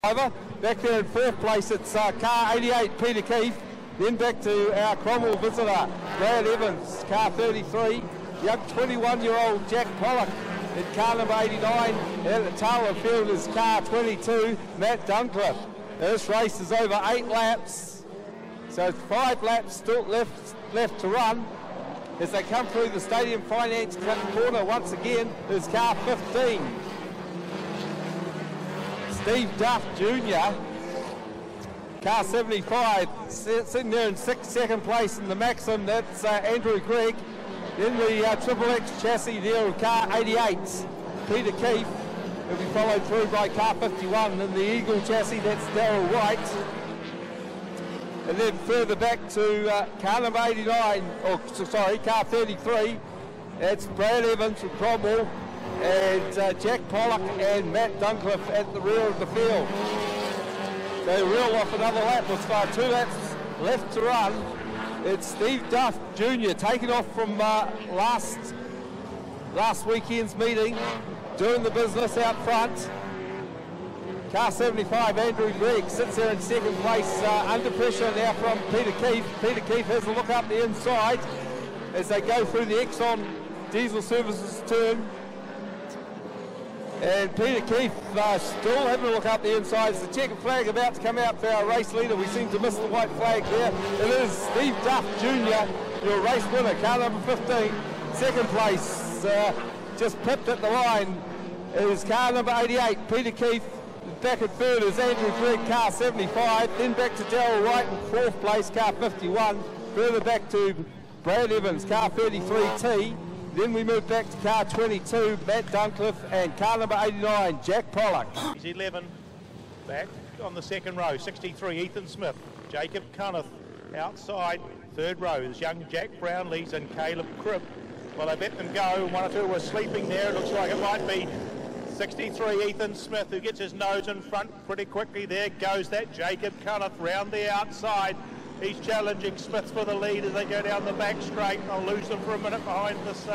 Back there in fourth place, it's car 88, Peter Keefe. Then back to our Cromwell visitor, Brad Evans, car 33. Young 21-year-old Jack Pollock in car number 89. And at the tail of the field is car 22, Matt Duncliffe. This race is over 8 laps, so 5 laps still left to run. As they come through the Stadium Finance corner once again, is car 15. Steve Duff Jr., car 75, sitting there in second place in the Maxim. That's Andrew Gregg. Then the Triple X chassis there of car 88, Peter Keefe. Will be followed through by car 51. In the Eagle chassis, that's Darryl White. And then further back to car number 89, car 33. That's Brad Evans from Cromwell. And Jack Pollock and Matt Duncliffe at the rear of the field. They reel off another lap. It's got 2 laps left to run. It's Steve Duff Jr. taking off from last weekend's meeting, doing the business out front. Car 75, Andrew Gregg, sits there in second place, under pressure now from Peter Keefe. Peter Keefe has a look up the inside as they go through the Exxon Diesel Services turn. And Peter Keefe still having a look up the inside. It's the checkered flag about to come out for our race leader. We seem to miss the white flag there. It is Steve Duff Jr., your race winner, car number 15. Second place, just pipped at the line, is car number 88, Peter Keefe. Back at third is Andrew Gregg, car 75. Then back to Darryl Wright in fourth place, car 51. Further back to Brad Evans, car 33T. Then we move back to car 22, Matt Duncliffe, and car number 89, Jack Pollock. He's 11, back on the second row, 63, Ethan Smith. Jacob Cunneth outside, third row is young Jack Brownlees and Caleb Cribb. Well, they let them go, 1 or 2 were sleeping there. It looks like it might be 63, Ethan Smith, who gets his nose in front pretty quickly. There goes that Jacob Cunneth round the outside. He's challenging Smith for the lead as they go down the back straight. I'll lose them for a minute behind this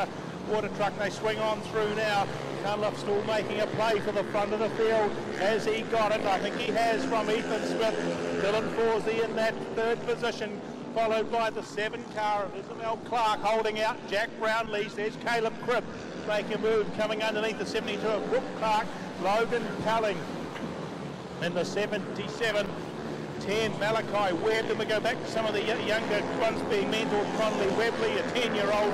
water truck. They swing on through now. Cunliffe still making a play for the front of the field. Has he got it? I think he has from Ethan Smith. Dylan Forsey in that third position, followed by the 7 car of Isabel Clark holding out Jack Brownlees. There's Caleb Cribb making a move coming underneath the 72 of Brooke Clark. Logan Pelling in the 77. 10, Malachi Webb. Then we go back to some of the younger ones being mentored. Conley Webley, a 10-year-old.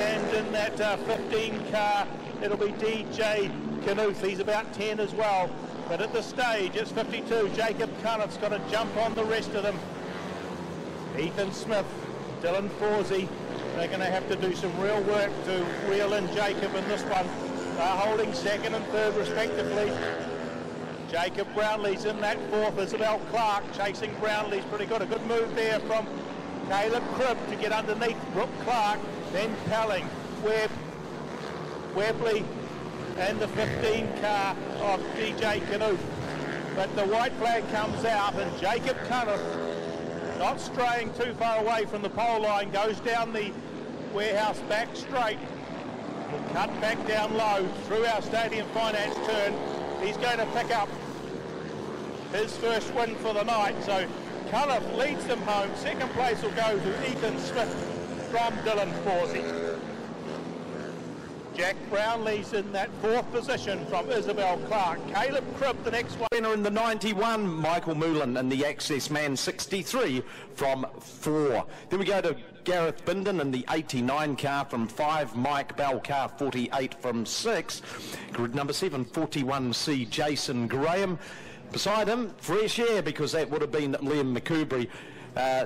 And in that 15 car, it'll be DJ Knuth. He's about 10 as well. But at this stage, it's 52. Jacob Cunneth's got to jump on the rest of them. Ethan Smith, Dylan Forsey. They're going to have to do some real work to reel in Jacob in this one. They're holding second and third respectively. Jacob Brownlee's in that fourth. Isabel Clark chasing Brownlee's pretty good. A good move there from Caleb Cribb to get underneath Brooke Clark. Then Pelling, Webb, Webley, and the 15 car of DJ Knuth. But the white flag comes out and Jacob Cunneth, not straying too far away from the pole line, goes down the warehouse back straight. Will cut back down low through our Stadium Finance turn. He's going to pick up his first win for the night. So Cunneth leads them home. Second place will go to Ethan Smith from Dylan Forsey. Jack Brownlee's in that fourth position from Isabel Clark. Caleb Cribb, the next one. Winner in the 91, Michael Moulin, and the Access Man 63 from 4. Then we go to Gareth Bindon in the 89 car from 5, Mike Bell, car 48 from 6. Grid number 7, 41C, Jason Graham. Beside him, fresh air, because that would have been Liam McCoubry.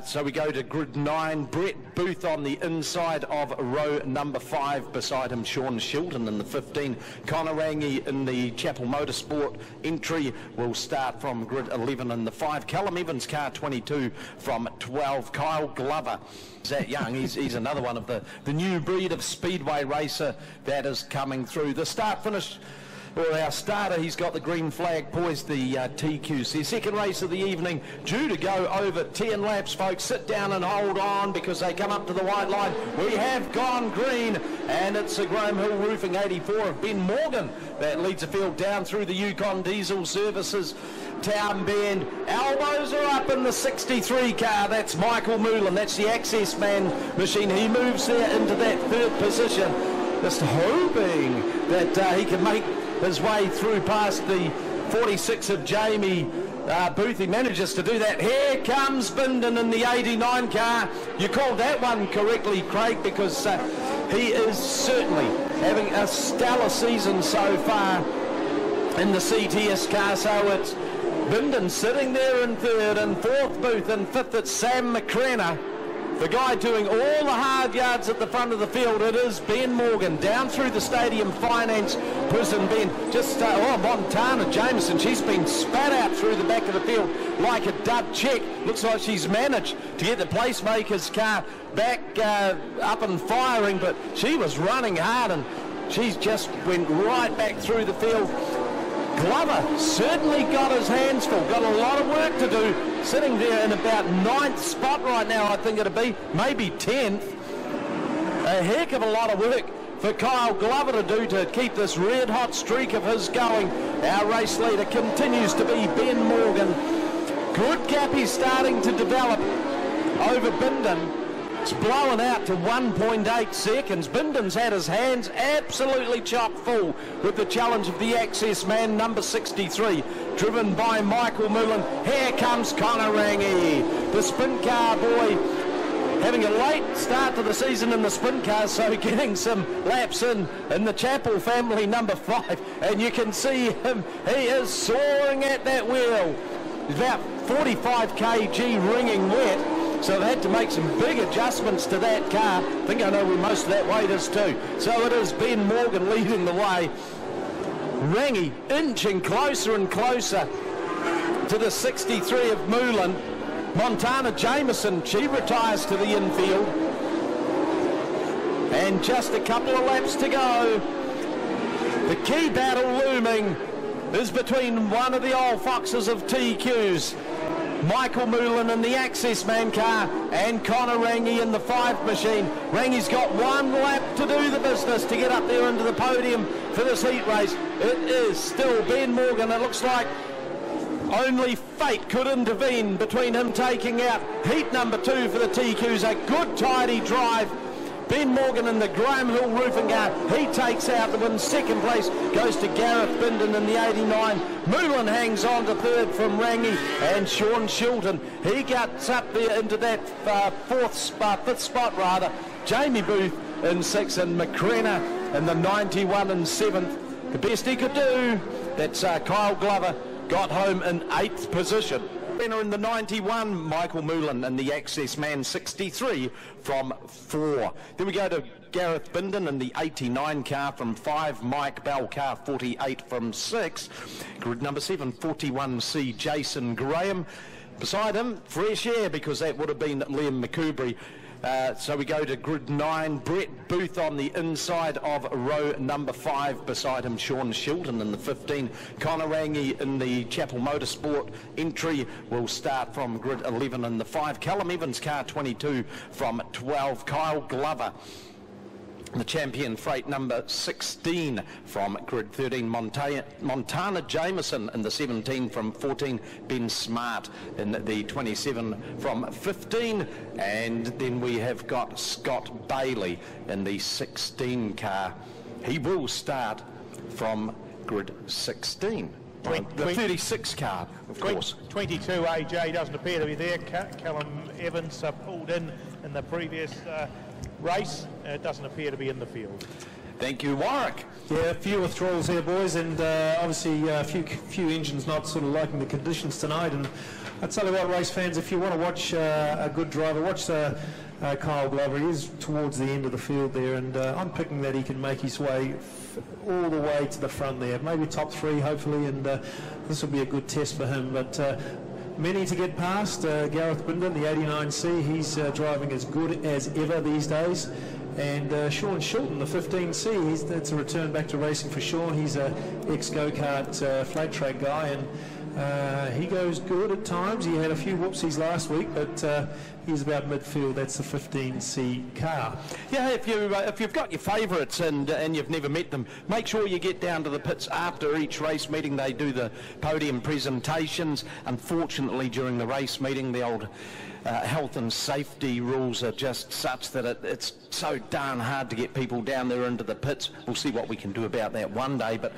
So we go to grid 9, Brett Booth on the inside of row number 5. Beside him, Sean Shilton in the 15. Connor Rangi in the Chapel Motorsport entry will start from grid 11 in the 5. Callum Evans, car 22 from 12. Kyle Glover, Zach Young, he's another one of the new breed of speedway racer that is coming through. The start-finish Well, our starter, he's got the green flag poised, the TQC. Second race of the evening, due to go over 10 laps, folks. Sit down and hold on because they come up to the white line. We have gone green, and it's the Graham Hill Roofing 84 of Ben Morgan that leads the field down through the Yukon Diesel Services Town Bend. Elbows are up in the 63 car. That's Michael Moulin. That's the Access Man machine. He moves there into that third position, just hoping that he can make his way through past the 46 of Jamie Booth. He manages to do that. Here comes Bindon in the 89 car. You called that one correctly, Craig, because he is certainly having a stellar season so far in the CTS car. So it's Bindon sitting there in third, and fourth Booth, and fifth it's Sam McCrenna. The guy doing all the hard yards at the front of the field, it is Ben Morgan. Down through the Stadium Finance Prison Ben. Just, Montana Jameson, she's been spat out through the back of the field like a dud check. Looks like she's managed to get the Placemaker's car back up and firing, but she was running hard and she's just went right back through the field. Glover certainly got his hands full, got a lot of work to do, sitting there in about 9th spot right now, I think it'll be, maybe 10th. A heck of a lot of work for Kyle Glover to do to keep this red hot streak of his going. Our race leader continues to be Ben Morgan. Good gap he's starting to develop over Bindon. It's blowing out to 1.8 seconds. Bindon's had his hands absolutely chock full with the challenge of the Access Man, number 63, driven by Michael Moulin. Here comes Connor Rangi, the sprint car boy, having a late start to the season in the sprint car, so getting some laps in the Chappell family, number 5, and you can see him, he is soaring at that wheel. He's about 45 kg ringing wet. So they had to make some big adjustments to that car. I think I know where most of that weight is too. So it is Ben Morgan leading the way. Rangi inching closer and closer to the 63 of Moulin. Montana Jameson, she retires to the infield. And just a couple of laps to go. The key battle looming is between one of the old foxes of TQs, Michael Moulin in the Access Man car, and Connor Rangi in the 5 machine. Rangi's got one lap to do the business to get up there into the podium for this heat race. It is still Ben Morgan. It looks like only fate could intervene between him taking out heat number 2 for the TQs. A good tidy drive. Ben Morgan in the Graham Hill Roofing car, he takes out the win. Second place goes to Gareth Bindon in the 89. Moulin hangs on to third from Rangi, and Sean Shilton, he gets up there into that fifth spot rather. Jamie Booth in 6th, and McCrenna in the 91 and 7th. The best he could do, that's Kyle Glover, got home in 8th position. In the 91, Michael Moulin in the Access Man 63 from 4. Then we go to Gareth Bindon in the 89 car from 5, Mike Bell car 48 from 6. Grid number 7, 41C, Jason Graham. Beside him, fresh air, because that would have been Liam McCoubry. So we go to grid 9, Brett Booth on the inside of row number 5. Beside him, Sean Shilton in the 15. Connor Rangi in the Chappell Motorsport entry will start from grid 11 in the 5. Callum Evans car 22 from 12. Kyle Glover, the champion, freight number 16 from grid 13. Montana Jameson in the 17 from 14. Ben Smart in the 27 from 15. And then we have got Scott Bailey in the 16 car. He will start from grid 16. The 36 car, of course. 22 AJ doesn't appear to be there. Callum Evans pulled in the previous race. It doesn't appear to be in the field. Thank you, Warwick. Yeah, a few withdrawals here, boys, and obviously a few engines not sort of liking the conditions tonight. And I tell you what, race fans, if you want to watch a good driver, watch Kyle Glover. He is towards the end of the field there, and I'm picking that he can make his way all the way to the front there, maybe top 3 hopefully, and this will be a good test for him. But many to get past. Gareth Bindon, the 89C, he's driving as good as ever these days. And Sean Shilton, the 15C, that's a return back to racing for Sean. He's a ex-go-kart flat track guy, and he goes good at times. He had a few whoopsies last week, but he's about midfield. That's the 15C car. Yeah, if you've got your favourites and you've never met them, make sure you get down to the pits after each race meeting. They do the podium presentations. Unfortunately, during the race meeting, the old health and safety rules are just such that it's so darn hard to get people down there into the pits. We'll see what we can do about that one day, but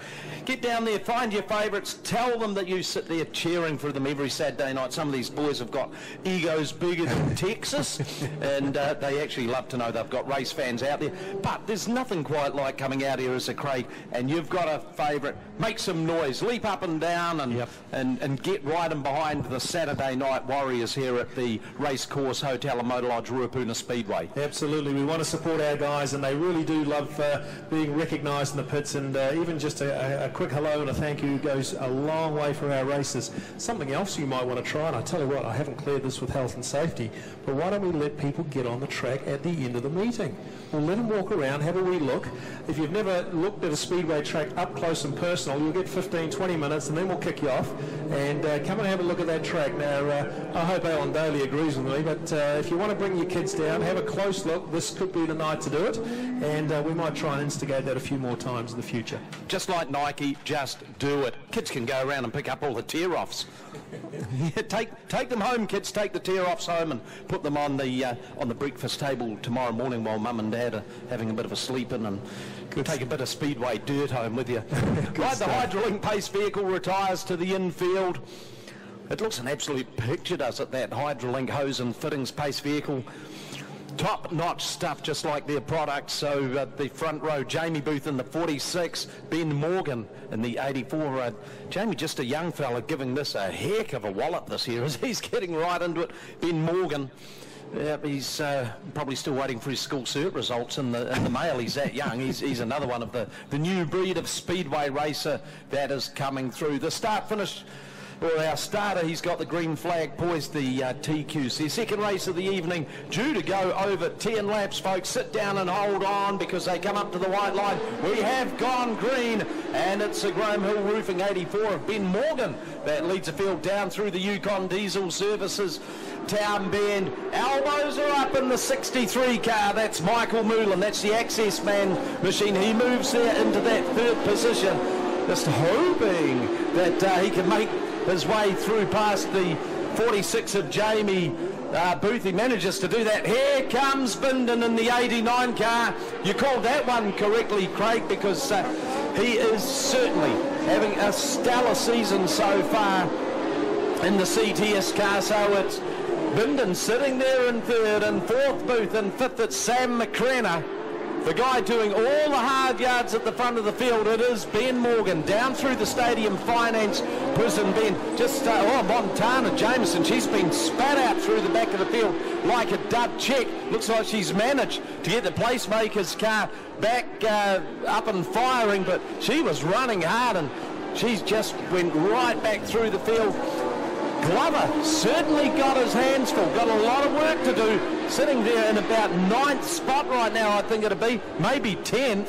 get down there, find your favourites, tell them that you sit there cheering for them every Saturday night. Some of these boys have got egos bigger than Texas, and they actually love to know they've got race fans out there. But there's nothing quite like coming out here as a Craig, and you've got a favourite, make some noise, leap up and down, and get right in behind the Saturday night warriors here at the Racecourse Hotel and Motor Lodge, Ruapuna Speedway. Absolutely, we want to support our guys, and they really do love being recognised in the pits, and even just a quick hello and a thank you goes a long way for our races. Something else you might want to try, and I tell you what, I haven't cleared this with health and safety, but why don't we let people get on the track at the end of the meeting? We'll let them walk around, have a wee look. If you've never looked at a speedway track up close and personal, you'll get 15-20 minutes, and then we'll kick you off, and come and have a look at that track. Now, I hope Alan Daly agrees with me, but if you want to bring your kids down, have a close look. This could be the night to do it, and we might try and instigate that a few more times in the future. Just like Nike, just do it. Kids can go around and pick up all the tear-offs. Take them home, kids. Take the tear-offs home and put them on the breakfast table tomorrow morning while Mum and Dad are having a bit of a sleep in, and take a bit of speedway dirt home with you. Right, the Hydrolink Pace vehicle retires to the infield. It looks an absolute picture, does it, that Hydrolink hose and fittings Pace vehicle. Top-notch stuff, just like their products. So the front row, Jamie Booth in the 46, Ben Morgan in the 84. Jamie, just a young fella, giving this a heck of a wallop this year as he's getting right into it. Ben Morgan, he's probably still waiting for his school cert results in the mail. He's that young. He's another one of the new breed of speedway racer that is coming through. The start-finish, or our starter, he's got the green flag poised, the TQs. The second race of the evening, due to go over 10 laps, folks. Sit down and hold on because they come up to the white line. We have gone green, and it's the Graham Hill Roofing 84 of Ben Morgan that leads the field down through the Yukon Diesel Services Town Bend. Elbows are up in the 63 car. That's Michael Moulin. That's the Access Man machine. He moves there into that third position, just hoping that he can make his way through past the 46 of Jamie Booth. He manages to do that. Here comes Bindon in the 89 car. You called that one correctly, Craig, because he is certainly having a stellar season so far in the CTS car. So it's Bindon sitting there in third, and fourth Booth, and fifth it's Sam McCrenna. The guy doing all the hard yards at the front of the field, it is Ben Morgan, down through the Stadium Finance Prison. Ben, just, Montana Jameson, she's been spat out through the back of the field like a dud check. Looks like she's managed to get the Placemaker's car back up and firing, but she was running hard, and she's just went right back through the field. Glover certainly got his hands full, got a lot of work to do, sitting there in about 9th spot right now, I think it'll be, maybe 10th.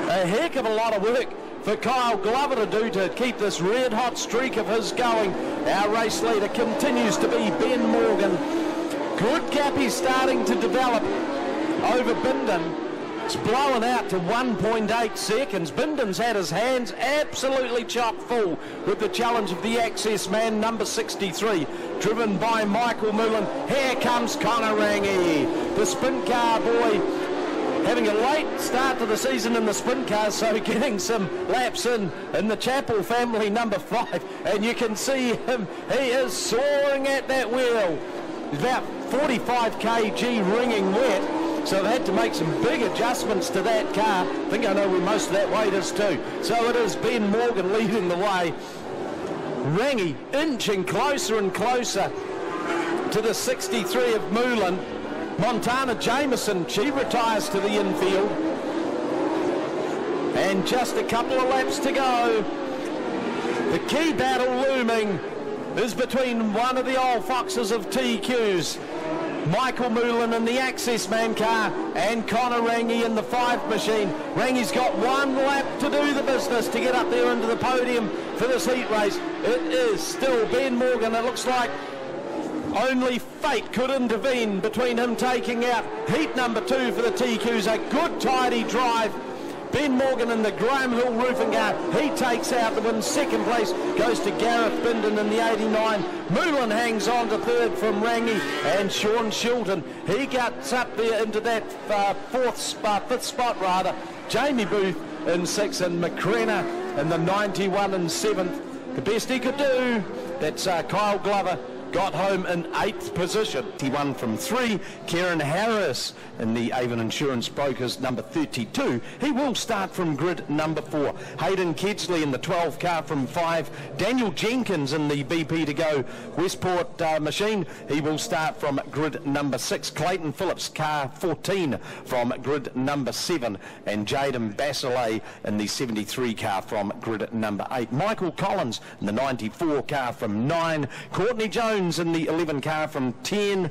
A heck of a lot of work for Kyle Glover to do to keep this red hot streak of his going. Our race leader continues to be Ben Morgan. Good gap he's starting to develop over Bindon. It's blowing out to 1.8 seconds. Bindon's had his hands absolutely chock full with the challenge of the Access Man, number 63, driven by Michael Moulin. Here comes Connor Rangi, the sprint car boy, having a late start to the season in the sprint car, so getting some laps in the Chappell family, number 5, and you can see him, he is soaring at that wheel. He's about 45 kg ringing wet. So they had to make some big adjustments to that car. I think I know where most of that weight is too. So it is Ben Morgan leading the way. Rangi inching closer and closer to the 63 of Moulin. Montana Jameson, she retires to the infield. And just a couple of laps to go. The key battle looming is between one of the old foxes of TQs Michael Moulin in the Access Man car, and Connor Rangi in the 5 machine. Rangi's got one lap to do the business to get up there into the podium for this heat race. It is still Ben Morgan. It looks like only fate could intervene between him taking out heat number 2 for the TQs. A good tidy drive. Ben Morgan in the Graham Hill roofing car, he takes out the win. Second place goes to Gareth Bindon in the 89. Moulin hangs on to third from Rangi, and Sean Shilton, he gets up there into that fifth spot rather. Jamie Booth in 6th, and McCrenna in the 91 and 7th. The best he could do, that's Kyle Glover, got home in 8th position. He won from 3. Kieran Harris in the Avon Insurance Brokers number 32. He will start from grid number 4. Hayden Kedgley in the 12 car from 5. Daniel Jenkins in the BP to go Westport machine. He will start from grid number 6. Clayton Phillips, car 14 from grid number 7. And Jaden Basile in the 73 car from grid number 8. Michael Collins in the 94 car from 9. Courtney Jones in the 11 car from 10.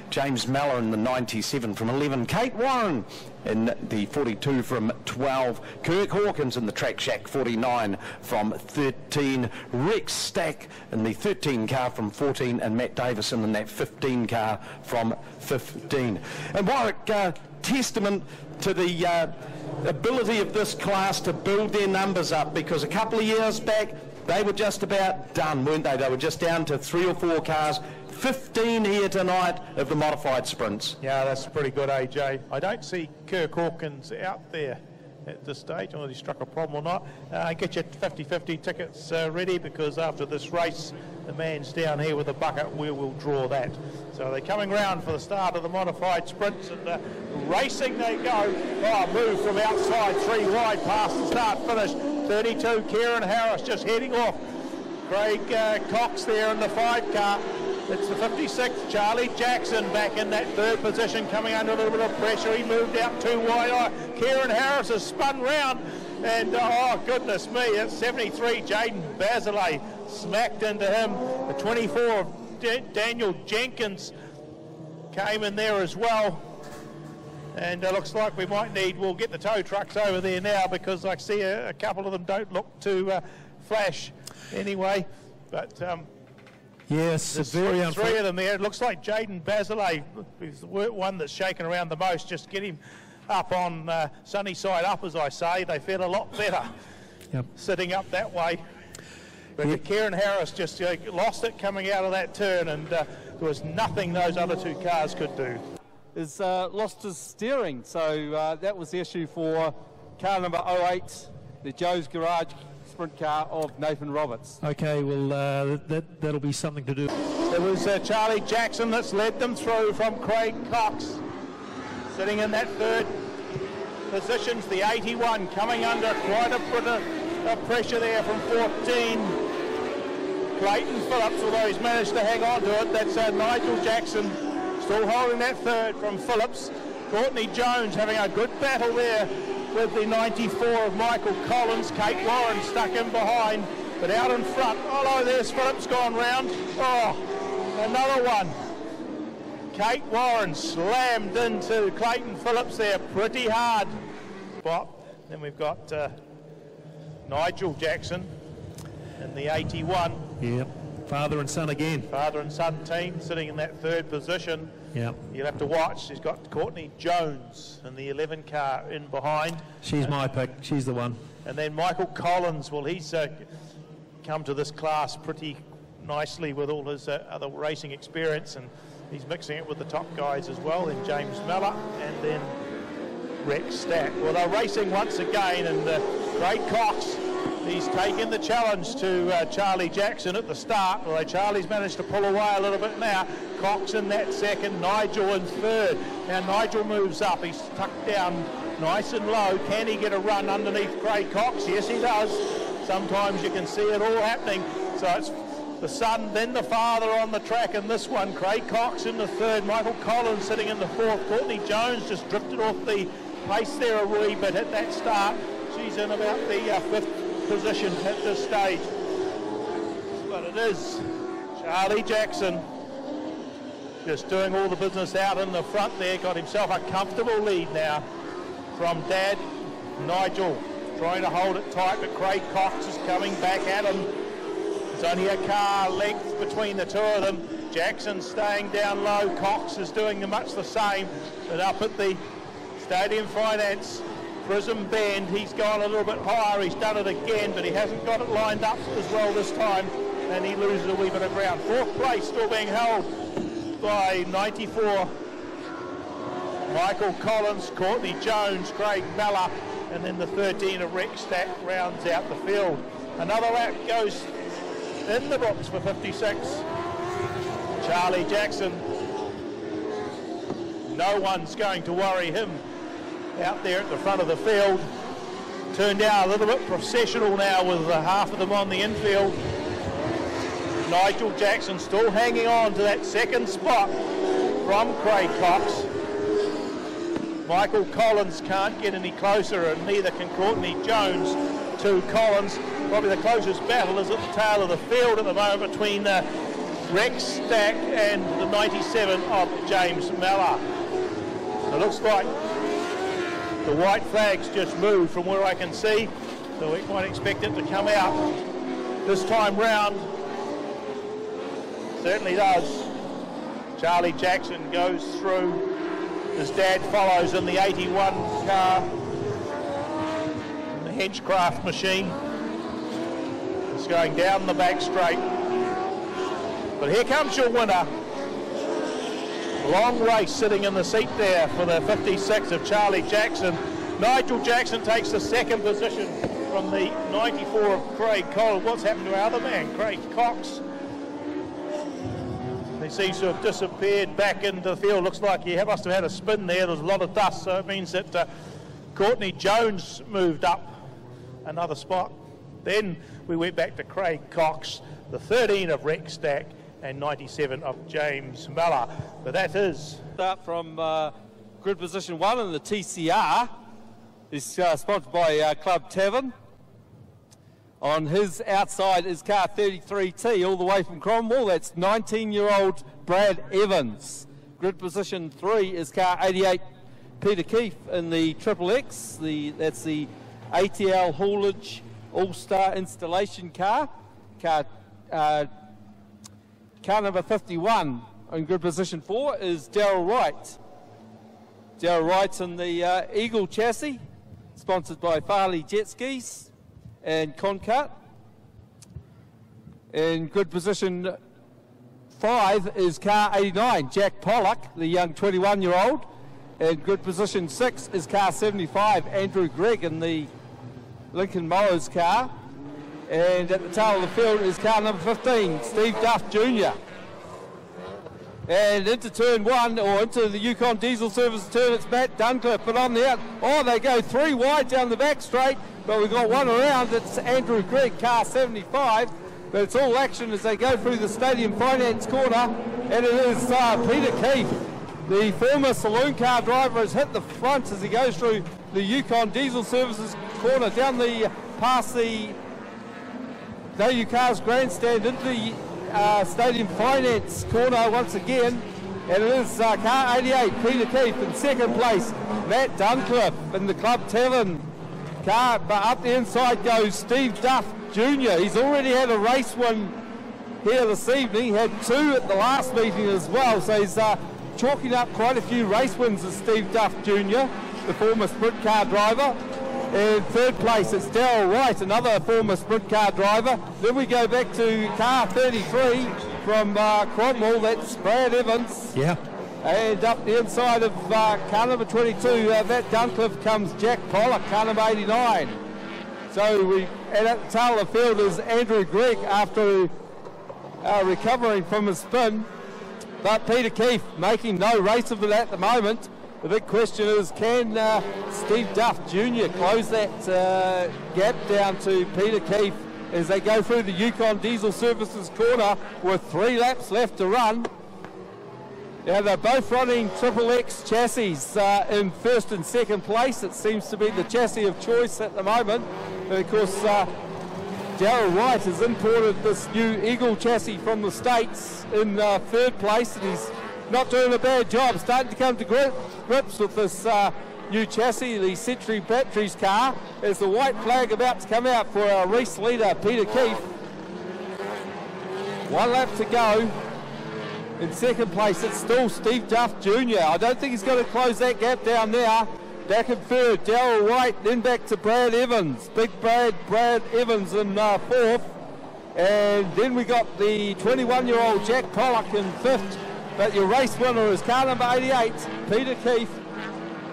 James Miller in the 97 from 11. Kate Warren in the 42 from 12. Kirk Hawkins in the Track Shack 49 from 13. Rex Stack in the 13 car from 14. And Matt Davison in that 15 car from 15. And Warwick, testament to the ability of this class to build their numbers up, because a couple of years back they were just about done, weren't they? They were just down to 3 or 4 cars. 15 here tonight of the modified sprints. Yeah, that's pretty good, AJ. I don't see Kirk Hawkins out there at this stage. I don't know if he struck a problem or not. Get your 50-50 tickets ready, because after this race, the man's down here with a bucket. We will draw that. So they're coming round for the start of the modified sprints, and racing they go. Oh, move from outside, 3 wide past the start finish. 32, Kieran Harris just heading off. Craig Cox there in the 5 car. It's the 56th, Charlie Jackson back in that 3rd position, coming under a little bit of pressure. He moved out 2 wide. Kieran Harris has spun round, and oh goodness me, it's 73, Jaden Basile smacked into him. The 24 of Daniel Jenkins came in there as well. And it looks like we might we'll get the tow trucks over there now, because I see a couple of them don't look to flash anyway. But yes, there's very three of them there. It looks like Jaden Basile is the one that's shaken around the most. Just get him up on sunny side up, as I say. They feel a lot better sitting up that way. But Kieran Harris just lost it coming out of that turn, and there was nothing those other 2 cars could do. Has lost his steering, so that was the issue for car number 08, the Joe's Garage sprint car of Nathan Roberts. Okay, well, that'll be something to do. It was Charlie Jackson that's led them through from Craig Cox, sitting in that 3rd position. The 81 coming under quite a bit of pressure there from 14. Clayton Phillips, although he's managed to hang on to it. That's Nigel Jackson still holding that 3rd from Phillips. Courtney Jones having a good battle there with the 94 of Michael Collins. Kate Warren stuck in behind, but out in front. Oh no, there's Phillips gone round. Oh, another one. Kate Warren slammed into Clayton Phillips there pretty hard. Spot. Then we've got Nigel Jackson in the 81. Yeah, father and son again. Father and son team sitting in that 3rd position. Yeah. You'll have to watch. He's got Courtney Jones in the 11 car in behind. She's my pick. She's the one. And then Michael Collins, well, he's come to this class pretty nicely with all his other racing experience, and he's mixing it with the top guys as well, in James Miller and then Rex Stack. Well, they're racing once again, and Craig Cox, he's taken the challenge to Charlie Jackson at the start, although Charlie's managed to pull away a little bit now. Cox in that 2nd, Nigel in 3rd. Now Nigel moves up, he's tucked down nice and low. Can he get a run underneath Craig Cox? Yes, he does. Sometimes you can see it all happening. So it's the son, then the father on the track in this one. Craig Cox in the 3rd, Michael Collins sitting in the 4th. Courtney Jones just drifted off the pace there a wee bit at that start. She's in about the 5th position at this stage. But it is Charlie Jackson just doing all the business out in the front there. Got himself a comfortable lead now from Dad. Nigel trying to hold it tight, but Craig Cox is coming back at him. There's only a car length between the two of them. Jackson staying down low. Cox is doing much the same, but up at the Stadium Finance Prism Bend, he's gone a little bit higher. He's done it again, but he hasn't got it lined up as well this time, and he loses a wee bit of ground. Fourth place still being held by 94 Michael Collins, Courtney Jones, Craig Mella, and then the 13 of Rex Stack rounds out the field. Another lap goes in the books for 56. Charlie Jackson, no one's going to worry him out there at the front of the field. Turned out a little bit processional now with half of them on the infield. Nigel Jackson still hanging on to that second spot from Craig Cox. Michael Collins can't get any closer, and neither can Courtney Jones to Collins. Probably the closest battle is at the tail of the field at the moment between Rex Stack and the 97 of James Mallard. It looks like the white flag's just moved from where I can see, so we might expect it to come out this time round. Certainly does. Charlie Jackson goes through. His dad follows in the 81 car. The Hedgecraft machine is going down the back straight. But here comes your winner. Long race sitting in the seat there for the 56 of Charlie Jackson. Nigel Jackson takes the second position from the 94 of Craig Collins. What's happened to our other man, Craig Cox? He seems to have disappeared back into the field. Looks like he must have had a spin there. There's a lot of dust, so it means that Courtney Jones moved up another spot. Then we went back to Craig Cox, the 13 of Rex Stack, and 97 of James Miller. But that is... Start from grid position 1 in the TCR. Is sponsored by Club Tavern. On his outside is car 33T, all the way from Cromwell. That's 19-year-old Brad Evans. Grid position 3 is car 88 Peter Keefe in the Triple X. That's the ATL haulage all-star installation car. Car number 51 in grid position 4 is Darryl Wright. Darryl Wright's in the Eagle chassis, sponsored by Farley Jet Skis and Concat. In grid position 5 is car 89, Jack Pollock, the young 21-year-old. In grid position 6 is car 75, Andrew Gregg in the Lincoln Mowers car. And at the tail of the field is car number 15, Steve Duff Jr. And into turn 1, or into the Yukon Diesel Service turn, it's Matt Duncliffe, but on the out. Oh, they go 3 wide down the back straight, but we've got one around. It's Andrew Gregg, car 75. But it's all action as they go through the Stadium Finance corner. And it is Peter Keefe, the former saloon car driver, has hit the front as he goes through the Yukon Diesel Services corner, down the past the W Cars Grandstand into the Stadium Finance corner once again. And it is car 88, Peter Keefe, in second place. Matt Duncliffe in the Club Tavern car, but up the inside goes Steve Duff Jr. He's already had a race win here this evening. He had 2 at the last meeting as well, so he's chalking up quite a few race wins as Steve Duff Jr., the former sprint car driver. In third place it's Darryl Wright, another former sprint car driver. Then we go back to car 33 from Cromwell, that's Brad Evans. Yeah. And up the inside of car number 22, Matt Duncliffe, comes Jack Pollock, car number 89. So and at the tail of the field is Andrew Gregg after recovering from his spin. But Peter Keefe making no race of it at the moment. The big question is, can Steve Duff Jr. close that gap down to Peter Keefe as they go through the Yukon Diesel Services corner with 3 laps left to run. Now they're both running Triple X chassis in first and second place. It seems to be the chassis of choice at the moment. And of course, Darryl Wright has imported this new Eagle chassis from the States in third place, and he's not doing a bad job, starting to come to grips with this new chassis, the Century Batteries car, as the white flag about to come out for our race leader, Peter Keefe. 1 lap to go. In second place, it's still Steve Duff Jr. I don't think he's going to close that gap down there. Back in third, Darryl White, then back to Brad Evans. Big Brad Evans in fourth. And then we got the 21-year-old Jack Pollock in fifth. But your race winner is car number 88, Peter Keefe.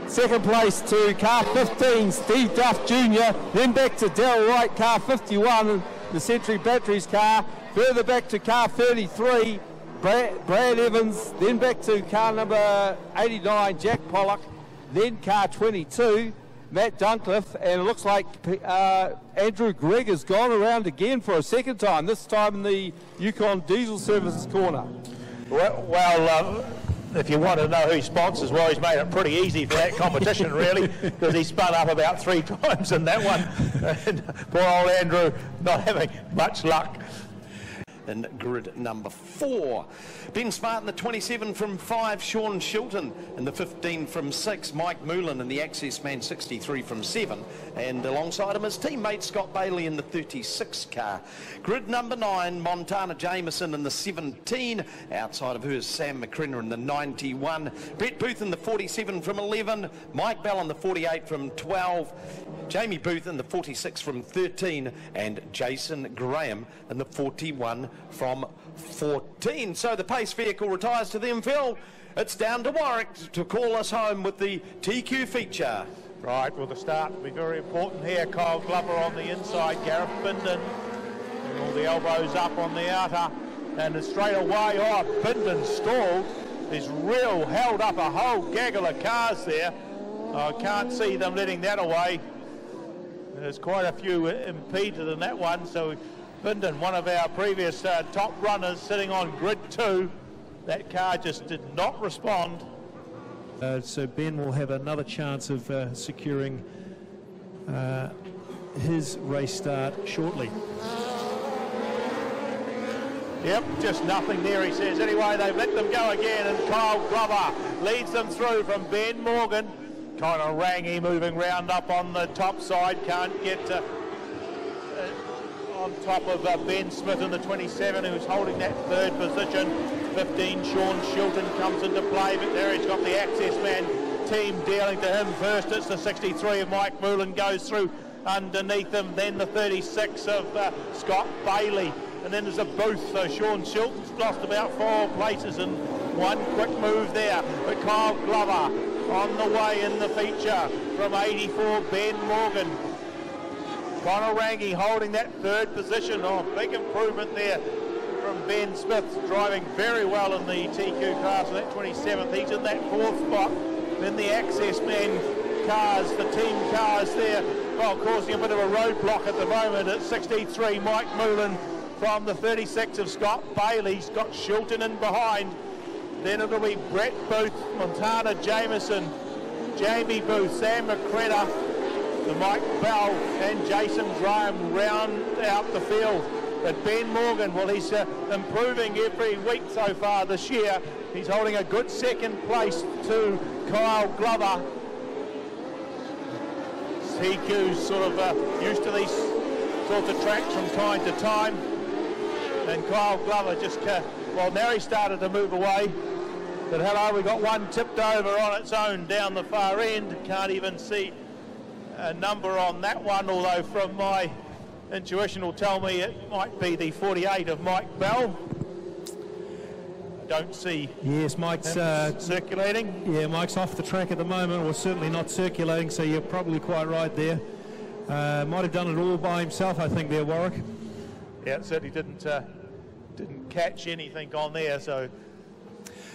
Second place to car 15, Steve Duff Jr. Then back to Darryl White, car 51, the Century Batteries car. Further back to car 33, Brad Evans. Then back to car number 89, Jack Pollock. Then car 22, Matt Duncliffe. And it looks like Andrew Gregg has gone around again for a second time, this time in the Yukon Diesel Services corner. Well, if you want to know who he sponsors, well, he's made it pretty easy for that competition, really, because he spun up about 3 times in that one. And poor old Andrew not having much luck. In grid number 4. Ben Smart in the 27 from 5, Sean Shilton in the 15 from 6, Mike Moulin in the Access Man 63 from 7, and alongside him his teammate Scott Bailey in the 36 car. Grid number 9, Montana Jameson in the 17, outside of her is Sam McKrenna in the 91, Brett Booth in the 47 from 11, Mike Bell in the 48 from 12, Jamie Booth in the 46 from 13, and Jason Graham in the 41 from 14. So the pace vehicle retires to the infield. It's down to Warwick to call us home with the TQ feature. Right, well, the start will be very important here. Kyle Glover on the inside, Gareth Bindon, and all the elbows up on the outer, and straight away, Bindon stalled. He's held up a whole gaggle of cars there. I can't see them letting that away. There's quite a few impeded in that one, so Bindon, one of our previous top runners, sitting on grid 2. That car just did not respond. So Ben will have another chance of securing his race start shortly. Yep, just nothing there, he says. Anyway, they've let them go again, and Kyle Glover leads them through from Ben Morgan. Kind of rangy, moving round up on the top side, can't get on top of Ben Smith in the 27, who's holding that third position. 15, Sean Shilton comes into play, but there he's got the Access Man team dealing to him first. It's the 63 of Mike Moulin goes through underneath him, then the 36 of Scott Bailey, and then there's a Booth. So Sean Shilton's lost about 4 places in one quick move there, but Kyle Glover on the way in the feature from 84, Ben Morgan. Conor Rangi holding that third position. Big improvement there from Ben Smith, driving very well in the TQ class in that 27th. He's in that 4th spot. Then the Access Man cars, the team cars there, well, causing a bit of a roadblock at the moment. At 63, Mike Moulin from the 36 of Scott Bailey. Scott Shilton in behind. Then it'll be Brett Booth, Montana Jameson, Jamie Booth, Sam McKrenna, the Mike Bell and Jason Graham round out the field. But Ben Morgan, well, he's improving every week so far this year. He's holding a good second place to Kyle Glover. TQ's sort of used to these sorts of tracks from time to time. And Kyle Glover just, well, now he started to move away. But hello, we got one tipped over on its own down the far end. Can't even see a number on that one, although from my intuition will tell me it might be the 48 of Mike Bell. I don't see. Yes, Mike's circulating. Yeah, Mike's off the track at the moment, or certainly not circulating, so you're probably quite right there. Might have done it all by himself, I think, there, Warwick. Yeah, it certainly didn't catch anything on there, so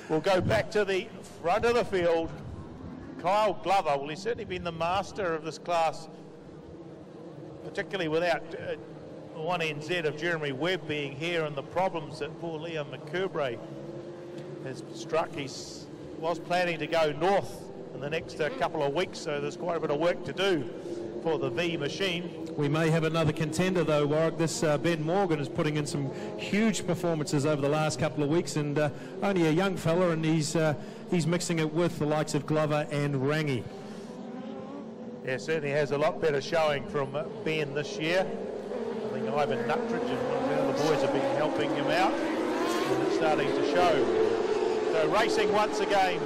we'll go back to the front of the field. Kyle Glover, well, he's certainly been the master of this class, particularly without 1NZ of Jeremy Webb being here, and the problems that poor Liam McCurbrae has struck. He was planning to go north in the next couple of weeks, so there's quite a bit of work to do. for the V machine. We may have another contender though, Warwick. This Ben Morgan is putting in some huge performances over the last couple of weeks, and only a young fella, and he's mixing it with the likes of Glover and Rangi. Yeah, certainly has a lot better showing from Ben this year. I think Ivan Nuttridge and the other boys have been helping him out, and it's starting to show. So racing once again.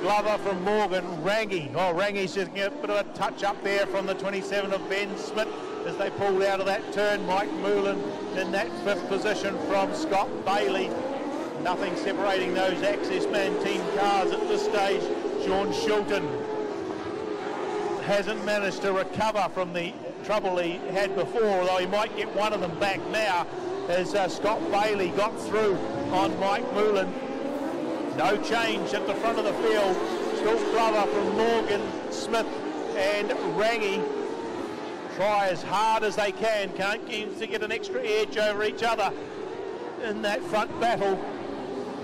Glover from Morgan, Rangi. Oh, Rangi's just getting a bit of a touch up there from the 27 of Ben Smith as they pulled out of that turn. Mike Moulin in that 5th position from Scott Bailey. Nothing separating those Access Man team cars at this stage. Sean Shilton hasn't managed to recover from the trouble he had before, although he might get one of them back now as Scott Bailey got through on Mike Moulin. No change at the front of the field. Still Glover from Morgan, Smith and Rangi. Try as hard as they can. Can't seem to get an extra edge over each other in that front battle.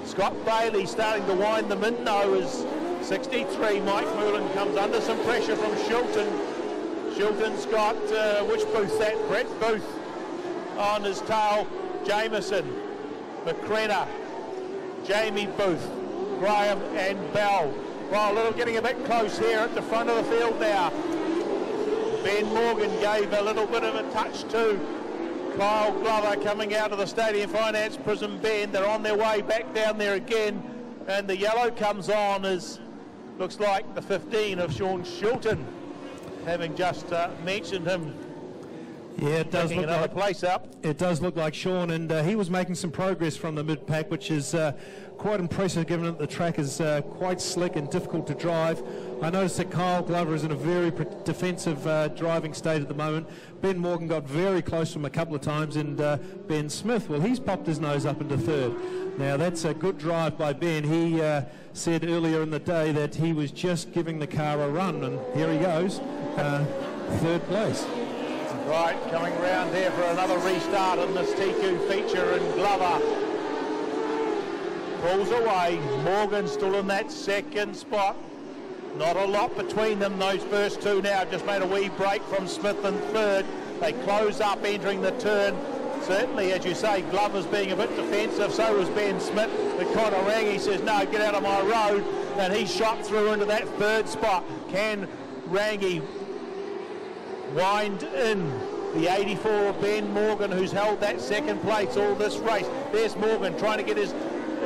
Scott Bailey starting to wind them in now as 63. Mike Moulin comes under some pressure from Shilton. Shilton's got, which Booth's that? Brett Booth on his tail. Jameson, McCrenna, Jamie Booth, Graham and Bell. Well, a little getting a bit close here at the front of the field now. Ben Morgan gave a little bit of a touch to Kyle Glover coming out of the Stadium Finance Prism Bend. They're on their way back down there again, and the yellow comes on as looks like the 15 of Sean Shilton, having just mentioned him. Yeah, it does look another like place up. It does look like Sean, and he was making some progress from the mid-pack, which is quite impressive given that the track is quite slick and difficult to drive. I noticed that Kyle Glover is in a very defensive driving state at the moment. Ben Morgan got very close from a couple of times, and Ben Smith, well, he's popped his nose up into 3rd. Now, that's a good drive by Ben. He said earlier in the day that he was just giving the car a run, and here he goes, 3rd place. Right, coming round here for another restart in this TQ feature, and Glover pulls away. Morgan still in that 2nd spot. Not a lot between them, those first two now. Just made a wee break from Smith in 3rd. They close up entering the turn. Certainly, as you say, Glover's being a bit defensive, so was Ben Smith. But Connor Rangi says, no, get out of my road. And he shot through into that 3rd spot. Can Rangi wind in the 84 of Ben Morgan, who's held that 2nd place all this race? There's Morgan trying to get his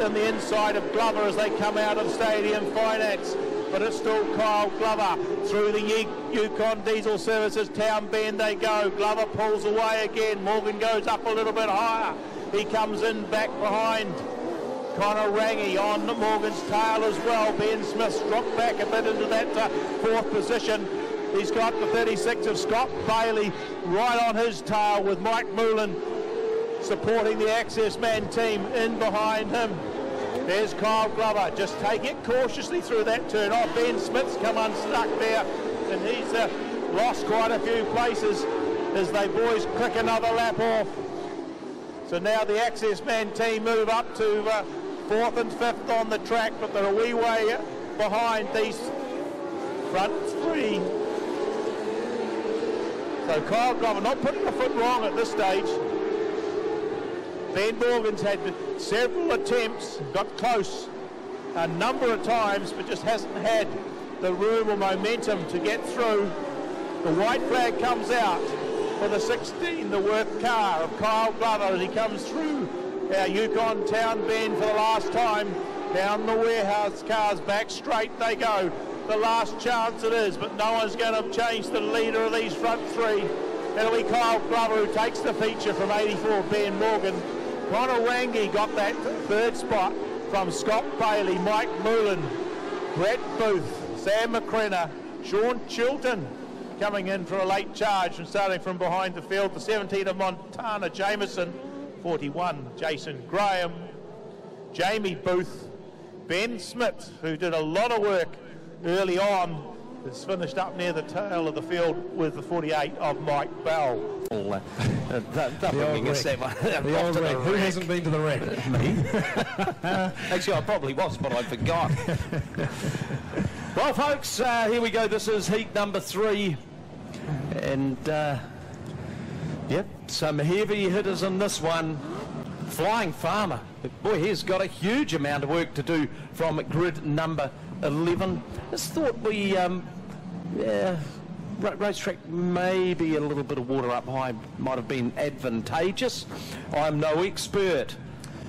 on the inside of Glover as they come out of Stadium Finance, but it's still Kyle Glover through the Yukon Diesel Services Town Bend they go. Glover pulls away again. Morgan goes up a little bit higher. He comes in back behind Connor Rangi on Morgan's tail as well. Ben Smith's dropped back a bit into that 4th position. He's got the 36 of Scott Bailey right on his tail, with Mike Moulin supporting the Access Man team in behind him. There's Kyle Glover just taking it cautiously through that turn. Oh, Ben Smith's come unstuck there, and he's lost quite a few places as they boys click another lap off. So now the Access Man team move up to 4th and 5th on the track, but they're a wee way behind these front 3. So Kyle Glover not putting a foot wrong at this stage. Ben Morgan's had several attempts, got close a number of times, but just hasn't had the room or momentum to get through. The white flag comes out for the 16, the Worth car of Kyle Glover, as he comes through our Yukon Town Bend for the last time. Down the warehouse cars, back straight they go. The last chance it is, but no one's going to change the leader of these front 3. It'll be Kyle Glover who takes the feature from 84 Ben Morgan. Connor Rangi got that 3rd spot from Scott Bailey, Mike Moulin, Brett Booth, Sam McCrenna, Sean Chilton coming in for a late charge and starting from behind the field. The 17 of Montana Jameson, 41 Jason Graham, Jamie Booth, Ben Smith, who did a lot of work early on, has finished up near the tail of the field with the 48 of Mike Bell. The old wreck. Who hasn't been to the wreck? Me. Actually, I probably was, but I forgot. Well, folks, here we go. This is heat number 3. And, yep, some heavy hitters in this one. Flying Farmer, boy, he's got a huge amount of work to do from grid number 11. Just thought we, racetrack maybe a little bit of water up high might have been advantageous. I'm no expert.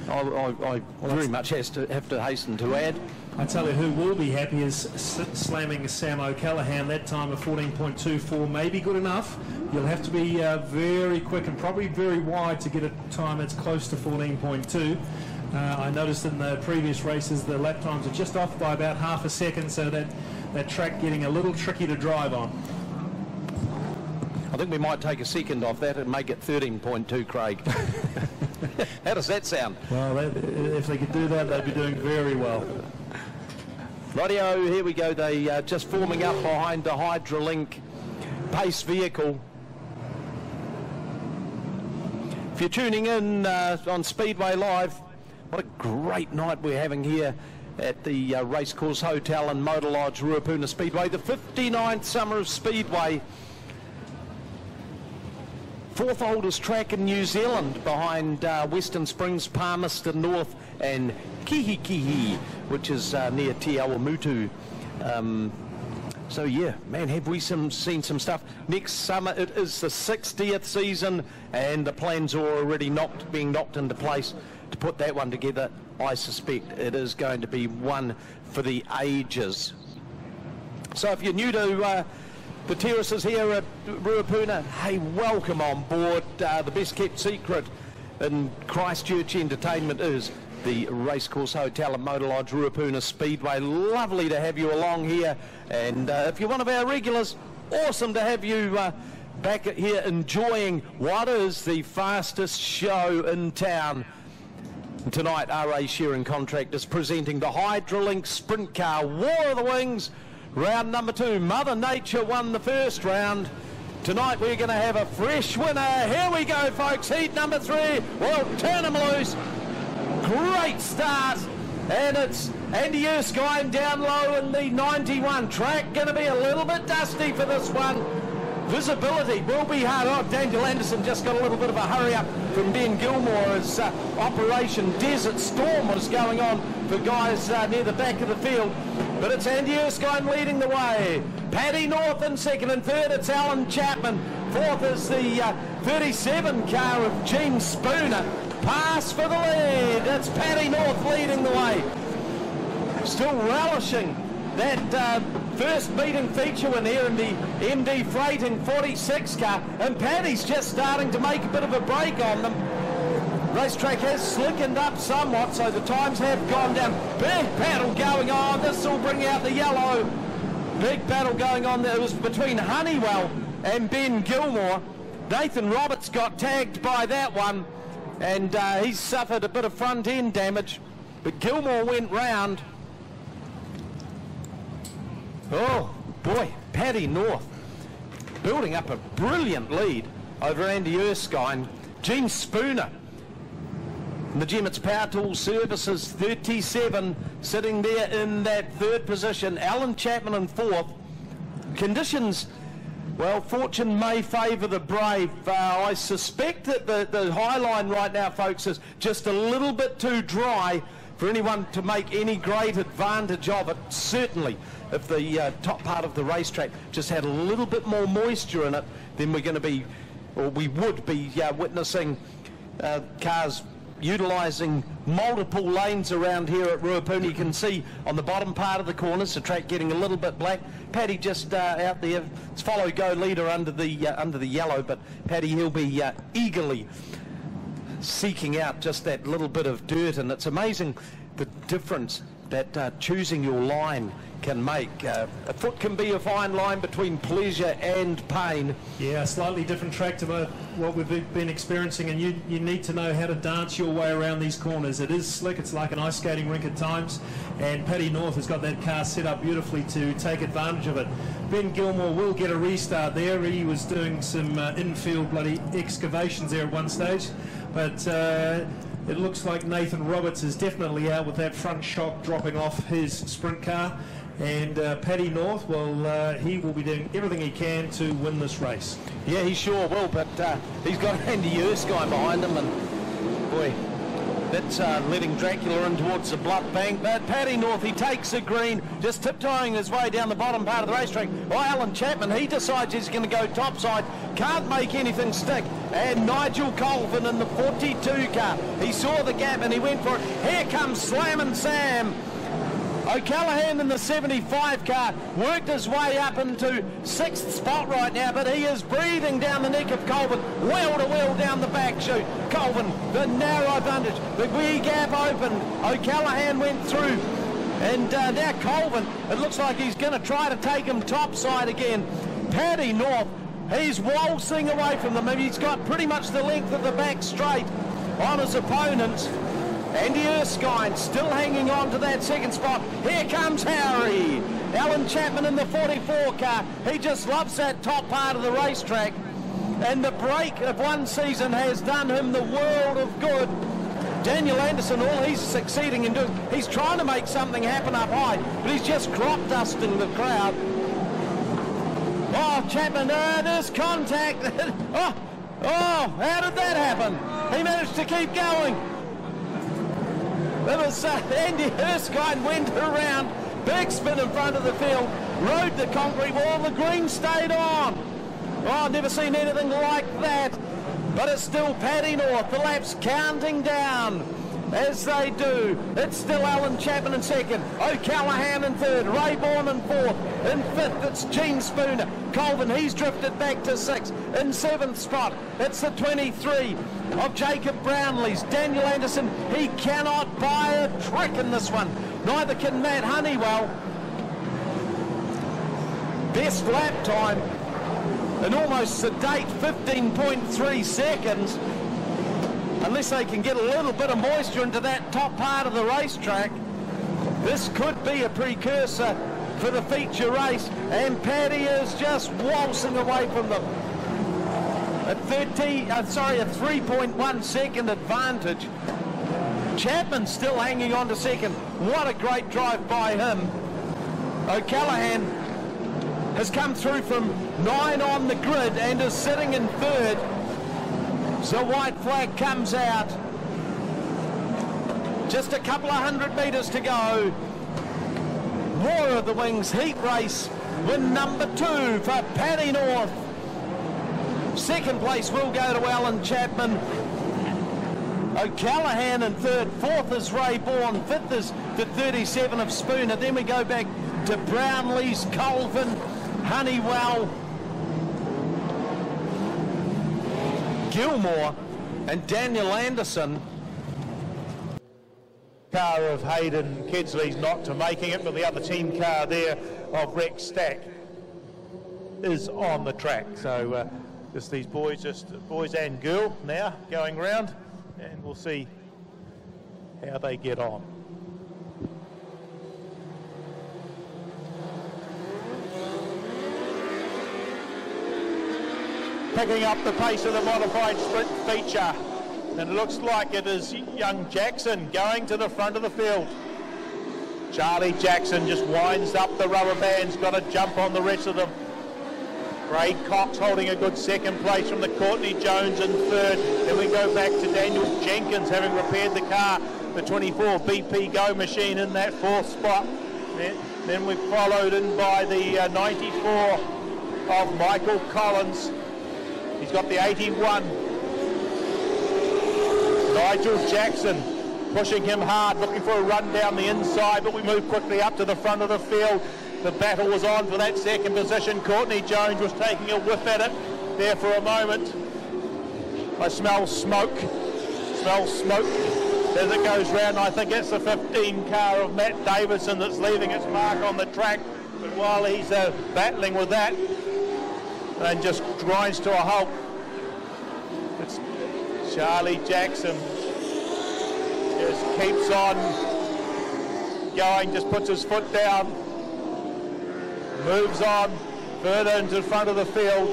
I very much have to hasten to add. I tell you who will be happy is slamming Sam O'Callaghan. That time of 14.24 may be good enough. You'll have to be very quick and probably very wide to get a time that's close to 14.2. I noticed in the previous races the lap times are just off by about half a second, so that track getting a little tricky to drive on. I think we might take a second off that and make it 13.2, Craig. How does that sound? Well, if they could do that, they'd be doing very well. Rightio, here we go. They just forming up behind the Hydrolink pace vehicle. If you're tuning in on Speedway Live, what a great night we're having here at the Racecourse Hotel and Motor Lodge, Ruapuna Speedway, the 59th summer of Speedway. Fourth oldest track in New Zealand behind Western Springs, Palmerston North and Kihikihi, which is near Te Awamutu. So yeah, man, have we seen some stuff. Next summer it is the 60th season and the plans are already being knocked into place to put that one together. I suspect it is going to be one for the ages. So if you're new to the terraces here at Ruapuna, hey, welcome on board. The best kept secret in Christchurch entertainment is the Racecourse Hotel and Motor Lodge, Ruapuna Speedway. Lovely to have you along here, and if you're one of our regulars, awesome to have you back here enjoying what is the fastest show in town. And tonight, RA Shearing Contractors presenting the Hydrolink Sprint Car War of the Wings. Round number 2, Mother Nature won the first round. Tonight we're going to have a fresh winner. Here we go, folks. Heat number 3. Well, turn them loose. Great start. And it's Andy Erskine down low in the 91 track. Going to be a little bit dusty for this one. Visibility will be hard. Oh, Daniel Anderson just got a little bit of a hurry up from Ben Gilmore as Operation Desert Storm was going on for guys near the back of the field. But it's Andy Erskine leading the way. Paddy North in second, and third it's Alan Chapman. Fourth is the 37 car of Gene Spooner. Pass for the lead. That's Paddy North leading the way. Still relishing that first meeting feature win here in the MD Freighting 46 car, and Paddy's just starting to make a bit of a break on them. Racetrack has slickened up somewhat, so the times have gone down. Big battle going on. This will bring out the yellow. Big battle going on there. It was between Honeywell and Ben Gilmore. Nathan Roberts got tagged by that one, and he suffered a bit of front end damage, but Gilmore went round. Oh boy, Paddy North building up a brilliant lead over Andy Erskine. Gene Spooner, the Gemets Power Tools Services 37, sitting there in that third position. Alan Chapman in fourth. Conditions, well, fortune may favour the brave. I suspect that the high line right now, folks, is just a little bit too dry for anyone to make any great advantage of it. Certainly, if the top part of the racetrack just had a little bit more moisture in it, then we're going to be, or we would be witnessing cars utilising multiple lanes around here at Ruapuna. You can see on the bottom part of the corners the track getting a little bit black. Paddy just out there. It's follow go leader under the yellow, but Paddy, he'll be eagerly seeking out just that little bit of dirt, and it's amazing the difference that choosing your line can make. A foot can be a fine line between pleasure and pain. Yeah, a slightly different track to what we've been experiencing, and you need to know how to dance your way around these corners. It is slick, it's like an ice skating rink at times, and Paddy North has got that car set up beautifully to take advantage of it. Ben Gilmore will get a restart there. He was doing some infield bloody excavations there at one stage, but it looks like Nathan Roberts is definitely out with that front shock dropping off his sprint car. And Paddy North, well, he will be doing everything he can to win this race. Yeah, he sure will, but he's got Andy Erskine behind him, and boy, that's letting Dracula in towards the blood bank. But Paddy North, he takes the green, just tiptoeing his way down the bottom part of the racetrack. Oh, Alan Chapman, he decides he's going to go topside, can't make anything stick. And Nigel Colvin in the 42 car, he saw the gap and he went for it. Here comes Slammin' Sam. O'Callaghan in the 75 car worked his way up into 6th spot right now, but he is breathing down the neck of Colvin, wheel to wheel down the back chute. Colvin, the narrow advantage, the wee gap opened, O'Callaghan went through, and now Colvin, it looks like he's going to try to take him topside again. Paddy North, he's waltzing away from them, and he's got pretty much the length of the back straight on his opponents. Andy Erskine still hanging on to that 2nd spot. Here comes Harry. Alan Chapman in the 44 car. He just loves that top part of the racetrack. And the break of one season has done him the world of good. Daniel Anderson, all he's succeeding in doing, he's trying to make something happen up high, but he's just crop dusting the crowd. Oh, Chapman, there's contact. oh, how did that happen? He managed to keep going. It was Andy Erskine went around, big spin in front of the field, rode the concrete wall, the green stayed on. Oh, I've never seen anything like that. But it's still Paddy North, the laps counting down as they do. It's still Alan Chapman in 2nd, O'Callaghan in 3rd, Rayborn in 4th, in 5th it's Gene Spooner. Colvin, he's drifted back to 6th. In 7th spot, it's the 23 of Jacob Brownlee's. Daniel Anderson, he cannot buy a trick in this one. Neither can Matt Honeywell. Best lap time, an almost sedate 15.3 seconds. Unless they can get a little bit of moisture into that top part of the racetrack, this could be a precursor for the feature race, and Paddy is just waltzing away from them. A 3.1 second advantage. Chapman still hanging on to 2nd. What a great drive by him. O'Callaghan has come through from 9 on the grid and is sitting in 3rd. So white flag comes out. Just a couple of 100 metres to go. War of the Wings heat race, win number 2 for Paddy North. 2nd place will go to Alan Chapman. O'Callaghan in 3rd, 4th is Rayborn, 5th is the 37 of Spooner. Then we go back to Brownlee's, Colvin, Honeywell, Gilmore and Daniel Anderson. Car of Hayden Kedsley's not to making it, but the other team car there of Rex Stack is on the track. So just these boys, boys and girl now going round, and we'll see how they get on. Picking up the pace of the modified sprint feature, and it looks like it is young Jackson going to the front of the field. Charlie Jackson just winds up the rubber bands, got a jump on the rest of them. Craig Cox holding a good 2nd place from the Courtney Jones in 3rd. Then we go back to Daniel Jenkins having repaired the car, the 24 BP Go machine in that 4th spot. Then we're followed in by the 94 of Michael Collins. He's got the 81. Nigel Jackson pushing him hard, looking for a run down the inside, but we move quickly up to the front of the field. The battle was on for that 2nd position. Courtney Jones was taking a whiff at it there for a moment. I smell smoke as it goes round. I think it's the 15 car of Matt Davidson that's leaving its mark on the track. But while he's battling with that, and just grinds to a halt, it's Charlie Jackson just keeps on going, just puts his foot down, moves on further into the front of the field.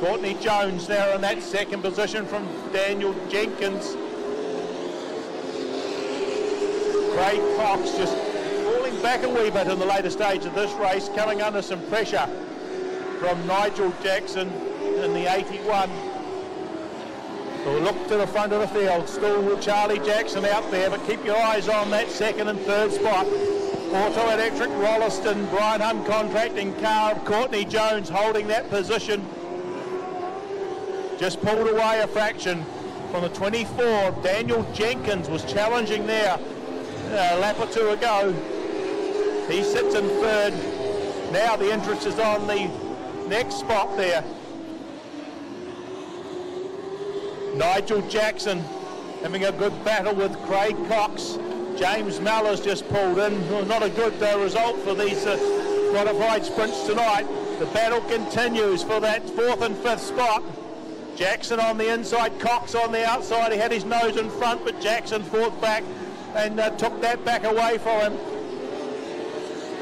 Courtney Jones now in that 2nd position from Daniel Jenkins. Craig Cox just falling come back a wee bit in the later stage of this race, coming under some pressure from Nigel Jackson in the 81. We'll look to the front of the field, still with Charlie Jackson out there, but keep your eyes on that second and third spot. Auto Electric, Rolleston, Brian Hum Contracting car of Courtney Jones holding that position. Just pulled away a fraction from the 24. Daniel Jenkins was challenging there a lap or two ago. He sits in third. Now the interest is on the next spot there. Nigel Jackson having a good battle with Craig Cox. James Mellors just pulled in. Well, not a good result for these modified sprints tonight. The battle continues for that fourth and fifth spot. Jackson on the inside, Cox on the outside. He had his nose in front, but Jackson fought back and took that back away from him.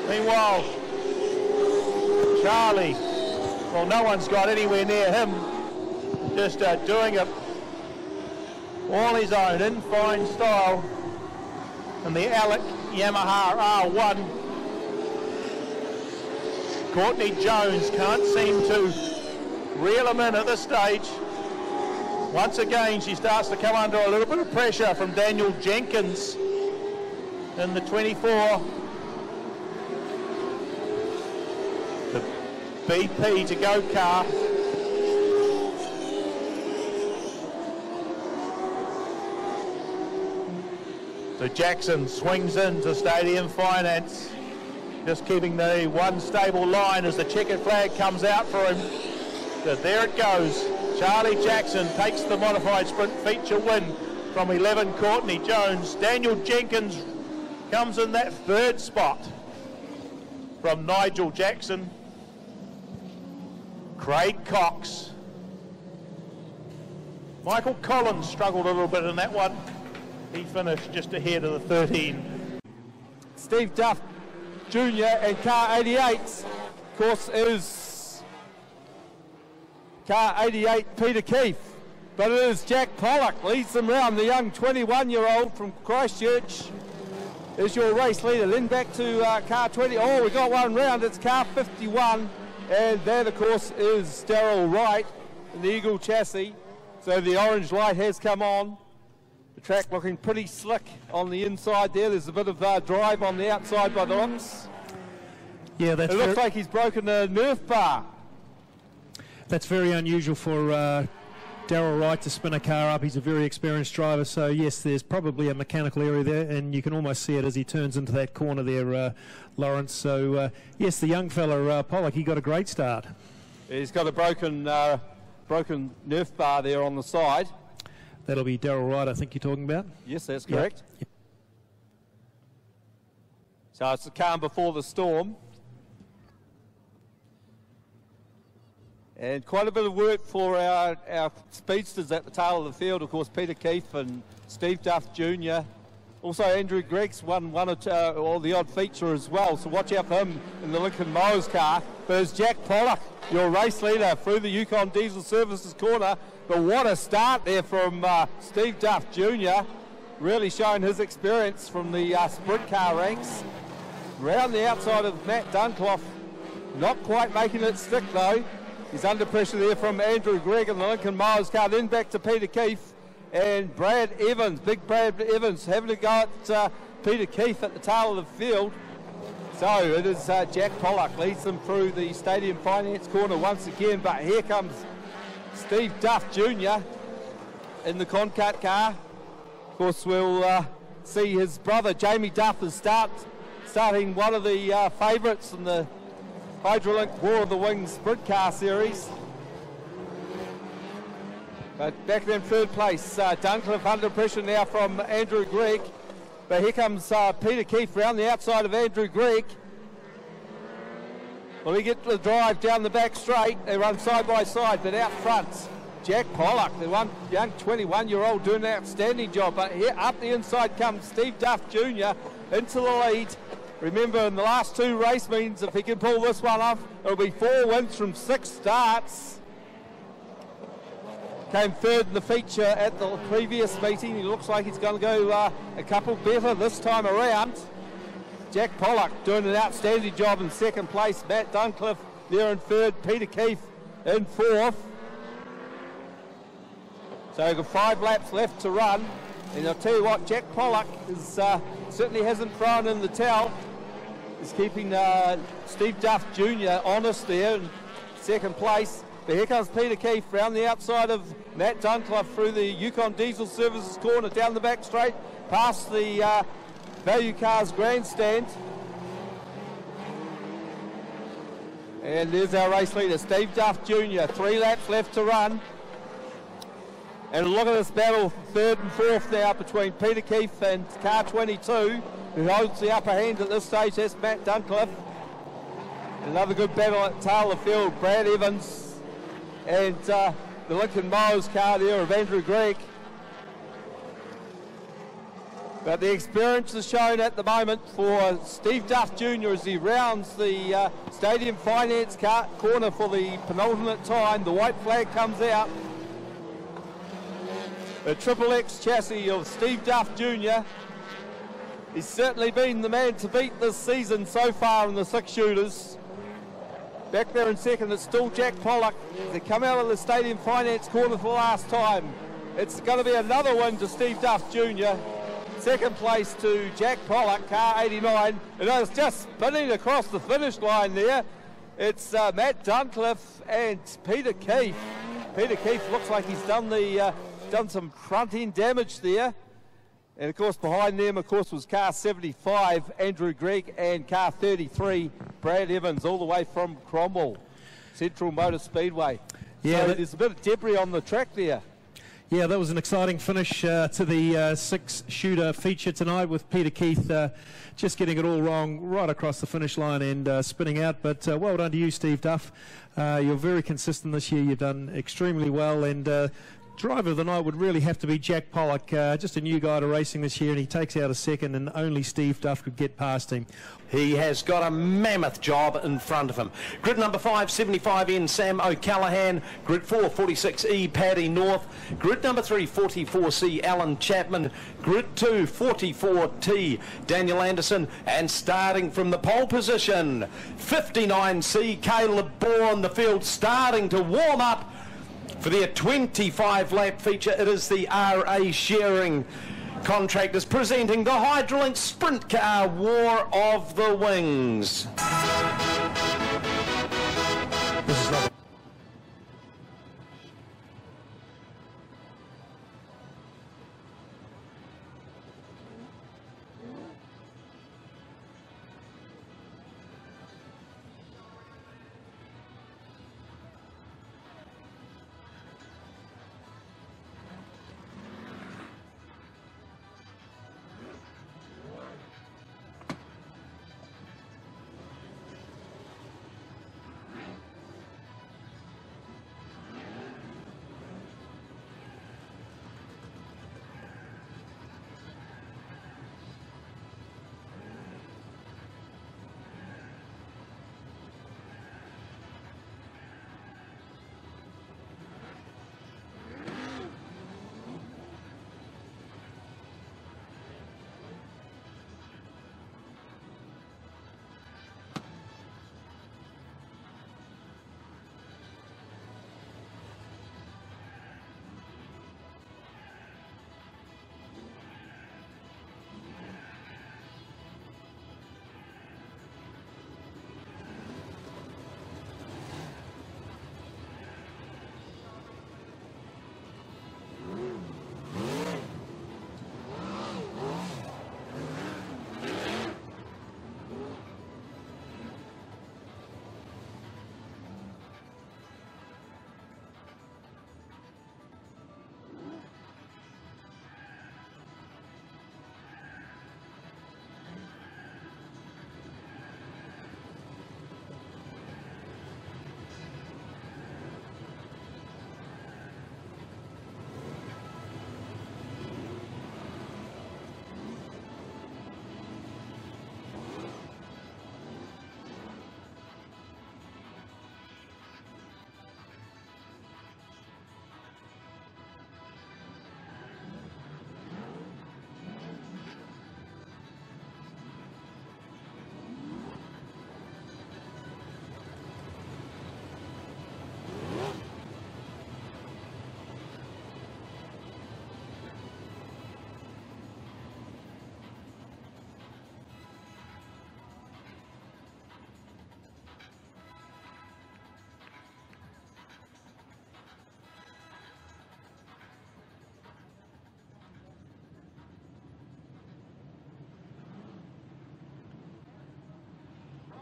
Meanwhile, Charlie, well, no one's got anywhere near him. Just doing it all his own in fine style. And the Alec Yamaha R1. Courtney Jones can't seem to reel him in at this stage. Once again, she starts to come under a little bit of pressure from Daniel Jenkins in the 24. The BP to go car. So Jackson swings into Stadium Finance, just keeping the one stable line as the checkered flag comes out for him. So there it goes. Charlie Jackson takes the modified sprint feature win from 11 Courtney Jones. Daniel Jenkins comes in that third spot from Nigel Jackson. Craig Cox. Michael Collins struggled a little bit in that one. He finished just ahead of the 13. Steve Duff Jr. and car 88, of course, is car 88 Peter Keefe. But it is Jack Pollock leads them round, the young 21-year-old from Christchurch is your race leader. Then back to car 20. Oh, we got one round. It's car 51. And that, of course, is Darryl Wright in the Eagle chassis. So the orange light has come on. The track looking pretty slick on the inside there. There's a bit of drive on the outside by the looks. Yeah, it looks like he's broken a Nerf bar. That's very unusual for Darryl Wright to spin a car up. He's a very experienced driver, so yes, there's probably a mechanical area there, and you can almost see it as he turns into that corner there, Lawrence. So yes, the young fella Pollock, he got a great start. He's got a broken Nerf bar there on the side. That'll be Darryl Wright, I think you're talking about. Yes, that's correct. Yep. So it's the calm before the storm. And quite a bit of work for our speedsters at the tail of the field. Of course, Peter Keefe and Steve Duff Jr. Also, Andrew Greggs won one or two, or the odd feature as well. So watch out for him in the Lincoln Mowers car. But it's Jack Pollock, your race leader, through the Yukon Diesel Services corner. But what a start there from Steve Duff Jr. Really showing his experience from the sprint car ranks. Round the outside of Matt Dunclough. Not quite making it stick though. He's under pressure there from Andrew Gregg in the Lincoln Mowers car. Then back to Peter Keefe and Brad Evans. Big Brad Evans having to go at Peter Keefe at the tail of the field. So it is Jack Pollock leads them through the Stadium Finance corner once again. But here comes Steve Duff Jr. in the Concat car. Of course, we'll see his brother Jamie Duff is starting one of the favourites in the Hydrolink War of the Wings Sprint Car Series. But back in third place, Duncliffe under pressure now from Andrew Gregg. But here comes Peter Keefe round the outside of Andrew Gregg. Well, he gets the drive down the back straight. They run side by side, but out front, Jack Pollock, the young 21-year-old, doing an outstanding job. But here up the inside comes Steve Duff Jr. into the lead. Remember, in the last two race means if he can pull this one off, it'll be 4 wins from 6 starts. Came third in the feature at the previous meeting. He looks like he's going to go a couple better this time around. Jack Pollock doing an outstanding job in second place. Matt Duncliffe there in third. Peter Keefe in fourth. So we've got 5 laps left to run. And I'll tell you what, Jack Pollock is, certainly hasn't thrown in the towel. He's keeping Steve Duff Jr. honest there in second place. But here comes Peter Keefe round the outside of Matt Duncliffe through the Yukon Diesel Services corner, down the back straight, past the Value Cars grandstand. And there's our race leader, Steve Duff Jr. 3 laps left to run. And look at this battle, third and fourth now between Peter Keefe and car 22, who holds the upper hand at this stage. That's Matt Duncliffe. Another good battle at tail of the field, Brad Evans and the Lincoln Mowers car there of Andrew Gregg. But the experience is shown at the moment for Steve Duff Jr. as he rounds the Stadium Finance corner for the penultimate time. The white flag comes out. The Triple X chassis of Steve Duff Jr. He's certainly been the man to beat this season so far in the 6 shooters. Back there in second, it's still Jack Pollock. They come out of the Stadium Finance corner for the last time. It's going to be another win to Steve Duff Jr. Second place to Jack Pollock, car 89. And it's just spinning across the finish line there. It's Matt Duncliffe and Peter Keefe. Peter Keefe looks like he's done some front end damage there. And of course behind them of course was car 75 Andrew Gregg and car 33 Brad Evans, all the way from Cromwell Central Motor Speedway. Yeah, so there's a bit of debris on the track there. Yeah, that was an exciting finish to the 6-shooter feature tonight, with Peter Keefe just getting it all wrong right across the finish line and spinning out. But well done to you, Steve Duff. You're very consistent this year. You've done extremely well, and driver of the night would really have to be Jack Pollock, just a new guy to racing this year, and he takes out a second, and only Steve Duff could get past him. He has got a mammoth job in front of him. Grid number 5, 75N, Sam O'Callaghan. Grid 4, 46E, Paddy North. Grid number 3, 44C, Alan Chapman. Grid 2, 44T, Daniel Anderson. And starting from the pole position, 59C, Caleb Bourne. The field starting to warm up for their 25-lap feature. It is the RA Sharing Contractors presenting the Hydrolink Sprint Car War of the Wings.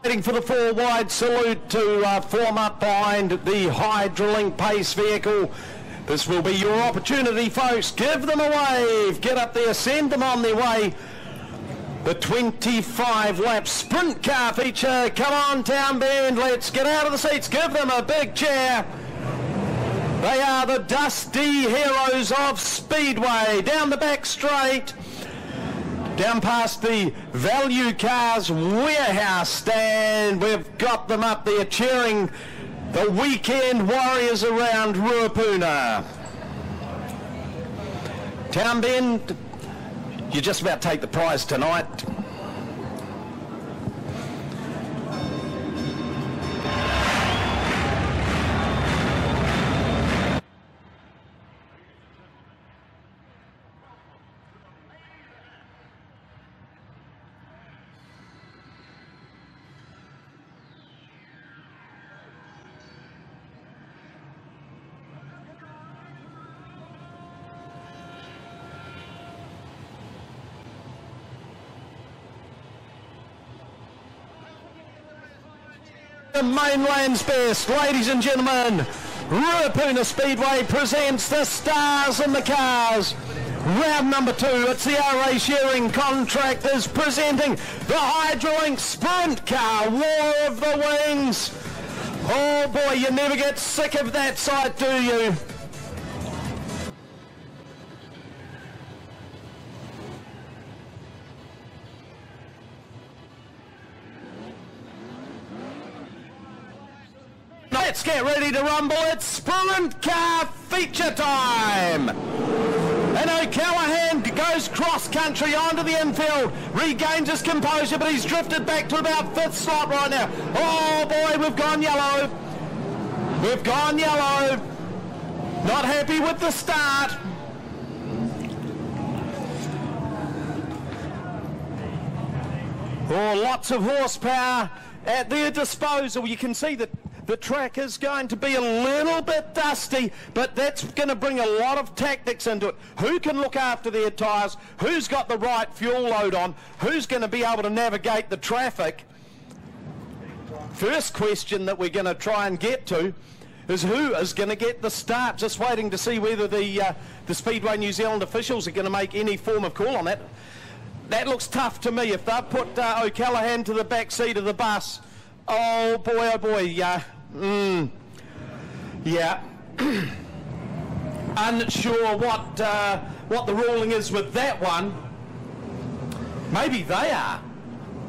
Waiting for the 4 wide salute to form up behind the Hydrolink pace vehicle. This will be your opportunity, folks. Give them a wave. Get up there, send them on their way. The 25-lap sprint car feature. Come on, Town Bend. Let's get out of the seats. Give them a big cheer. They are the dusty heroes of Speedway. Down the back straight. Down past the Value Cars warehouse stand. We've got them up there cheering the weekend warriors around Ruapuna. Town Bend, you just about take the prize tonight. The mainland's best, ladies and gentlemen, Ruapuna Speedway presents the stars and the cars. Round number 2, it's the RA Shearing Contractors presenting the Hydrolink Sprint Car War of the Wings. Oh boy, you never get sick of that sight, do you? Let's get ready to rumble. It's sprint car feature time. And O'Callaghan goes cross-country onto the infield, regains his composure, but he's drifted back to about 5th slot right now. Oh boy, we've gone yellow. We've gone yellow. Not happy with the start. Oh, lots of horsepower at their disposal. You can see that the track is going to be a little bit dusty, but that's going to bring a lot of tactics into it. Who can look after their tyres? Who's got the right fuel load on? Who's going to be able to navigate the traffic? First question that we're going to try and get to is who is going to get the start. Just waiting to see whether the Speedway New Zealand officials are going to make any form of call on that. That looks tough to me. If they put O'Callaghan to the back seat of the bus, oh boy, yeah. Yeah. Unsure what the ruling is with that one. Maybe they are.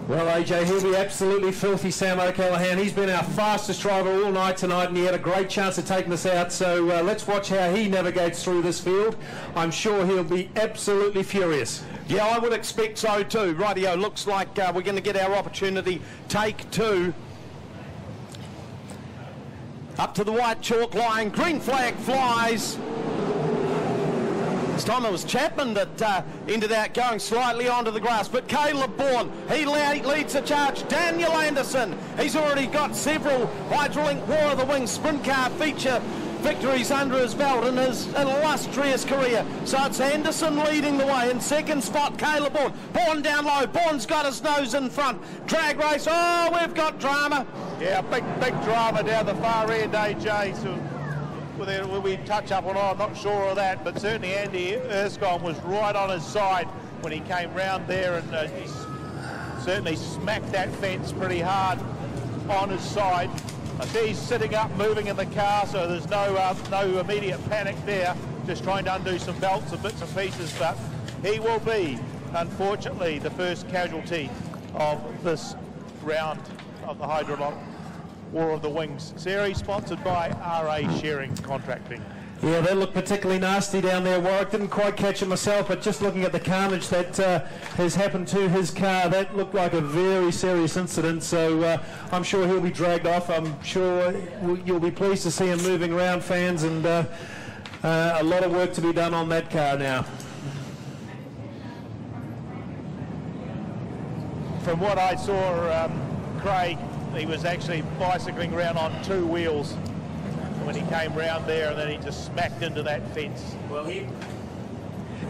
Well, AJ, he'll be absolutely filthy, Sam O'Callaghan. He's been our fastest driver all night tonight, and he had a great chance of taking us out. So let's watch how he navigates through this field. I'm sure he'll be absolutely furious. Yeah, I would expect so too. Rightio, looks like we're going to get our opportunity. Take 2. Up to the white chalk line, green flag flies. This time it was Chapman that ended out going slightly onto the grass, but Caleb Bourne, he leads the charge. Daniel Anderson, he's already got several Hydrolink War of the Wings sprint car feature victories under his belt in his illustrious career. So it's Anderson leading the way. In second spot, Caleb Bourne. Bourne down low. Bourne's got his nose in front. Drag race. Oh, we've got drama. Yeah, big drama down the far end, AJ. So whether we touch up or not, I'm not sure of that. But certainly Andy Erskine was right on his side when he came round there, and he certainly smacked that fence pretty hard on his side. I see he's sitting up, moving in the car, so there's no immediate panic there, just trying to undo some belts and bits and pieces, but he will be, unfortunately, the first casualty of this round of the Hydrolink War of the Wings series, sponsored by RA Shearing Contracting. Yeah, they look particularly nasty down there, Warwick. Didn't quite catch it myself, but just looking at the carnage that has happened to his car, that looked like a very serious incident. So I'm sure he'll be dragged off. I'm sure you'll be pleased to see him moving around, fans, and a lot of work to be done on that car now. From what I saw, Craig, he was actually bicycling around on 2 wheels when he came round there, and then he just smacked into that fence. Well,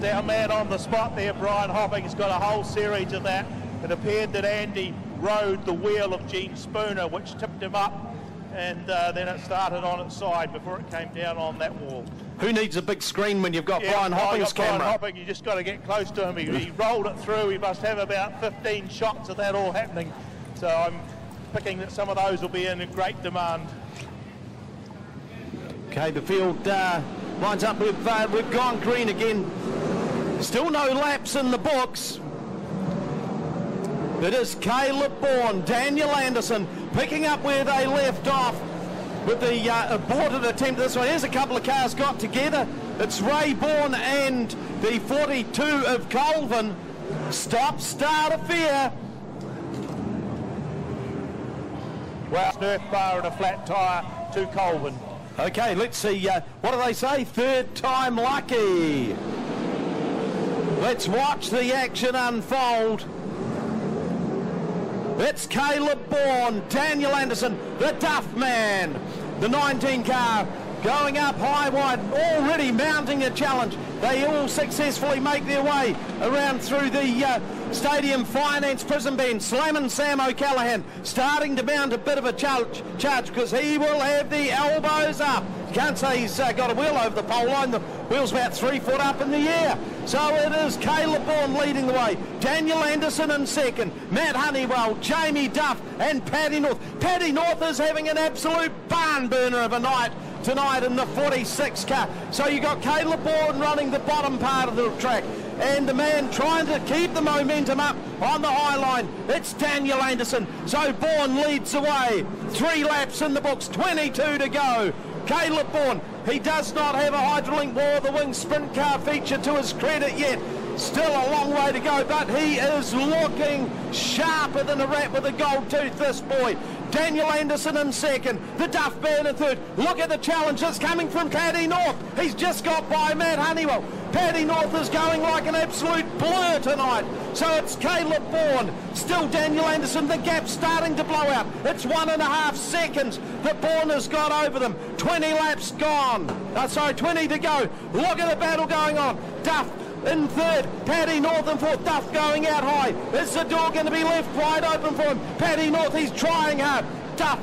down man on the spot there, Brian Hopping's got a whole series of that. It appeared that Andy rode the wheel of Gene Spooner, which tipped him up, and then it started on its side before it came down on that wall. Who needs a big screen when you've got Brian Hopping's camera? Brian Hopping, you just got to get close to him. He rolled it through. He must have about 15 shots of that all happening. So I'm picking that some of those will be in great demand. Okay, the field lines up. We've gone green again. Still no laps in the books. It is Caleb Bourne, Daniel Anderson picking up where they left off with the aborted attempt this one. Here's a couple of cars got together. It's Ray Bourne and the 42 of Colvin. Stop, start affair. Well, Nerf bar and a flat tyre to Colvin. Okay, let's see. What do they say? Third time lucky. Let's watch the action unfold. It's Caleb Bourne, Daniel Anderson, the Duff Man. The 19 car going up high wide, already mounting a challenge. They all successfully make their way around through the Stadium Finance prison bend. Slamming Sam O'Callaghan starting to mount a bit of a charge because he will have the elbows up. Can't say he's got a wheel over the pole line. The wheel's about 3 foot up in the air. So it is Caleb Bourne leading the way. Daniel Anderson in second. Matt Honeywell, Jamie Duff and Paddy North. Paddy North is having an absolute barn burner of a night tonight in the 46 car. So you got Caleb Bourne running the bottom part of the track. And the man trying to keep the momentum up on the high line, it's Daniel Anderson. So Bourne leads away. 3 laps in the books, 22 to go. Caleb Bourne, he does not have a Hydrolink War of the Wings sprint car feature to his credit yet. Still a long way to go, but he is looking sharper than a rat with a gold tooth, this boy. Daniel Anderson in second, the Duff Man in third. Look at the challenge that's coming from Paddy North. He's just got by Matt Honeywell. Paddy North is going like an absolute blur tonight. So it's Caleb Bourne, still Daniel Anderson. The gap's starting to blow out. It's 1.5 seconds that Bourne has got over them. 20 laps gone. 20 to go. Look at the battle going on. Duff in third, Paddy North in fourth, Duff going out high. Is the door going to be left wide open for him? Paddy North, he's trying hard. Duff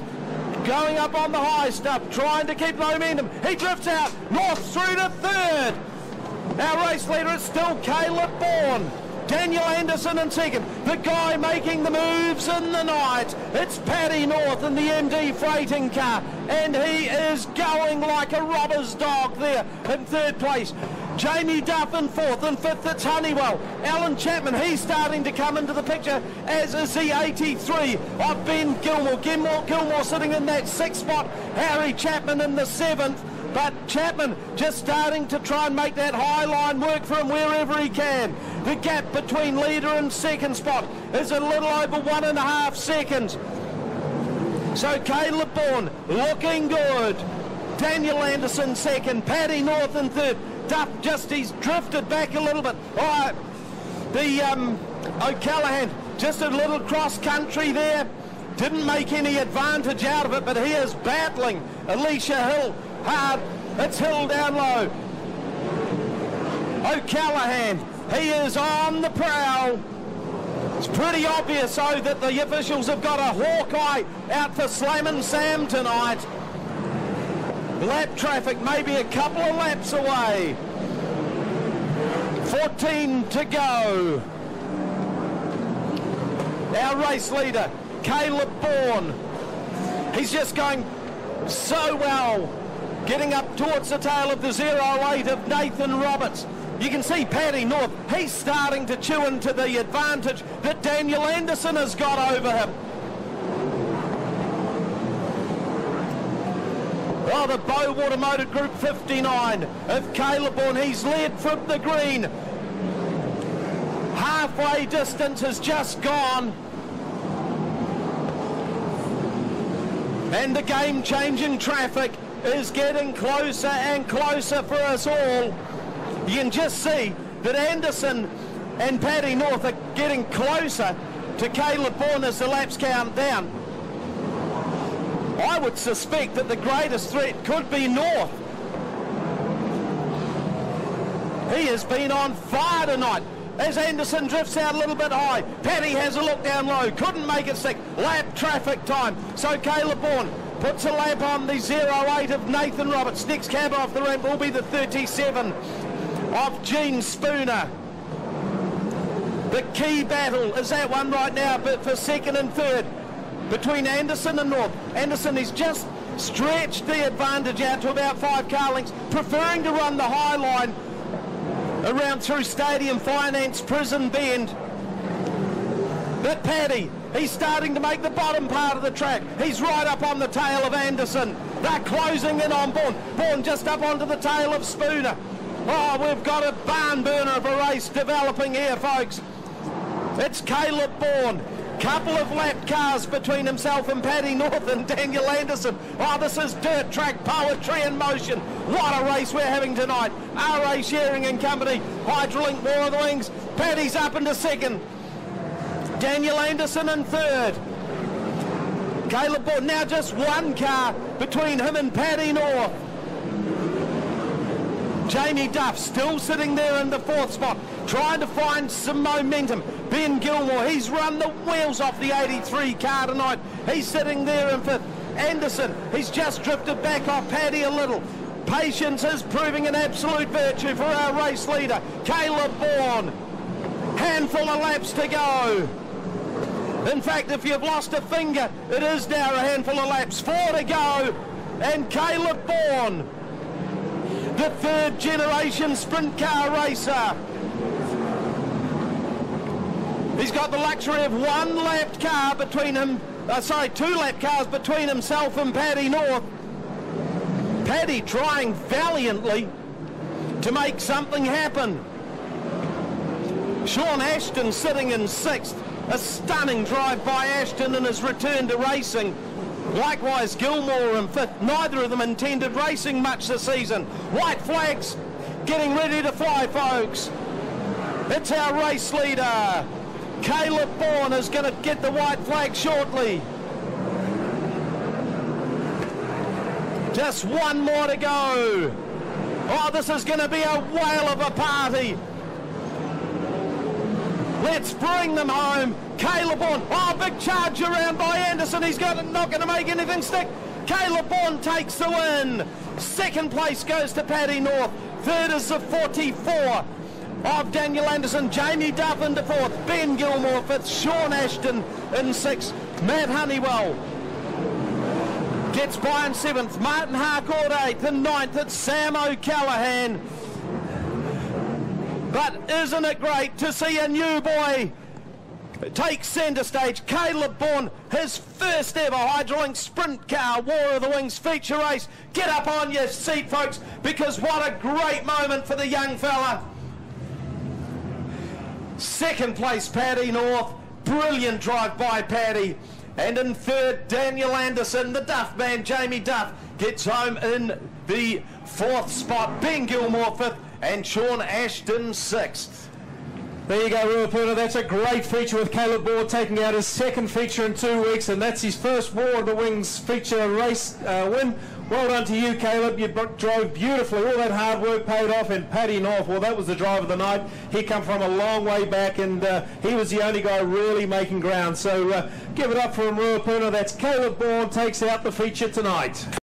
going up on the high stuff, trying to keep momentum. He drifts out, North through to third. Our race leader is still Caleb Bourne. Daniel Anderson in second, the guy making the moves in the night. It's Paddy North in the MD freighting car, and he is going like a robber's dog there in third place. Jamie Duff in fourth, and fifth it's Honeywell. Alan Chapman, he's starting to come into the picture, as is the 83 of Ben Gilmore. Gilmore sitting in that sixth spot, Harry Chapman in the seventh. But Chapman just starting to try and make that high line work for him wherever he can. The gap between leader and second spot is a little over 1.5 seconds. So Caleb Bourne looking good. Daniel Anderson second, Paddy North in third. Duff he's drifted back a little bit. All right, the O'Callaghan, just a little cross country there. Didn't make any advantage out of it, but he is battling Alicia Hill hard. It's Hill down low. O'Callaghan, he is on the prowl. It's pretty obvious, though, that the officials have got a hawkeye out for Slammin' Sam tonight. Lap traffic maybe a couple of laps away. 14 to go. Our race leader, Caleb Bourne. He's just going so well, getting up towards the tail of the 08 of Nathan Roberts. You can see Paddy North, he's starting to chew into the advantage that Daniel Anderson has got over him. Oh, the Bowater Motor Group 59 of Caleb Bourne, he's led from the green. Halfway distance has just gone. And the game-changing traffic is getting closer and closer for us all. You can just see that Anderson and Paddy North are getting closer to Caleb Bourne as the laps count down. I would suspect that the greatest threat could be North. He has been on fire tonight. as Anderson drifts out a little bit high. Paddy has a look down low, couldn't make it stick. Lap traffic time. So Caleb Bourne puts a lap on the 08 of Nathan Roberts. Next cab off the ramp will be the 37 of Gene Spooner. The key battle is that one right now, but for second and third between Anderson and North. Anderson is just stretched the advantage out to about 5 car lengths, preferring to run the high line around through Stadium Finance Prison Bend. But Paddy, he's starting to make the bottom part of the track. He's right up on the tail of Anderson. They're closing in on Bourne. Bourne just up onto the tail of Spooner. Oh, we've got a barn burner of a race developing here, folks. It's Caleb Bourne. Couple of lap cars between himself and Paddy North and Daniel Anderson. Oh, this is dirt track poetry in motion. What a race we're having tonight. RA Shearing and Company, Hydrolink, War of the Wings. Paddy's up into second. Daniel Anderson in third. Caleb Bourne, now just one car between him and Paddy North. Jamie Duff still sitting there in the fourth spot, trying to find some momentum. Ben Gilmore, he's run the wheels off the 83 car tonight. He's sitting there in fifth. Anderson, he's just drifted back off Paddy a little. Patience is proving an absolute virtue for our race leader, Caleb Bourne. Handful of laps to go. In fact, if you've lost a finger, it is now a handful of laps. 4 to go, and Caleb Bourne, the third generation sprint car racer. He's got the luxury of one lapped car between him, 2 lap cars between himself and Paddy North. Paddy trying valiantly to make something happen. Sean Ashton sitting in 6th. A stunning drive by Ashton in his return to racing. Likewise, Gilmore in 5th. Neither of them intended racing much this season. White flags getting ready to fly, folks. It's our race leader. Caleb Bourne is going to get the white flag shortly. Just one more to go. Oh, this is going to be a whale of a party. Let's bring them home. Caleb Bourne. Oh, big charge around by Anderson. He's not going to make anything stick. Caleb Bourne takes the win. Second place goes to Paddy North. Third is the 44 of Daniel Anderson. Jamie Duff into fourth. Ben Gilmore fifth. Sean Ashton in sixth. Matt Honeywell gets by in seventh. Martin Harcourt eighth. And ninth, it's Sam O'Callaghan. But isn't it great to see a new boy take centre stage? Caleb Bourne, his first ever Hydrolink Sprint Car War of the Wings feature race. Get up on your seat, folks, because what a great moment for the young fella. Second place, Paddy North. Brilliant drive by Paddy. And in third, Daniel Anderson. The Duff man, Jamie Duff, gets home in the fourth spot. Ben Gilmore fifth. And Sean Ashton sixth. There you go, Ruapuna. That's a great feature with Caleb Bourne taking out his second feature in 2 weeks, and that's his first War of the Wings feature race win. Well done to you, Caleb. You drove beautifully. All that hard work paid off. And Paddy North, well, that was the drive of the night. He come from a long way back, and he was the only guy really making ground. So give it up for him, Ruapuna. That's Caleb Bourne takes out the feature tonight.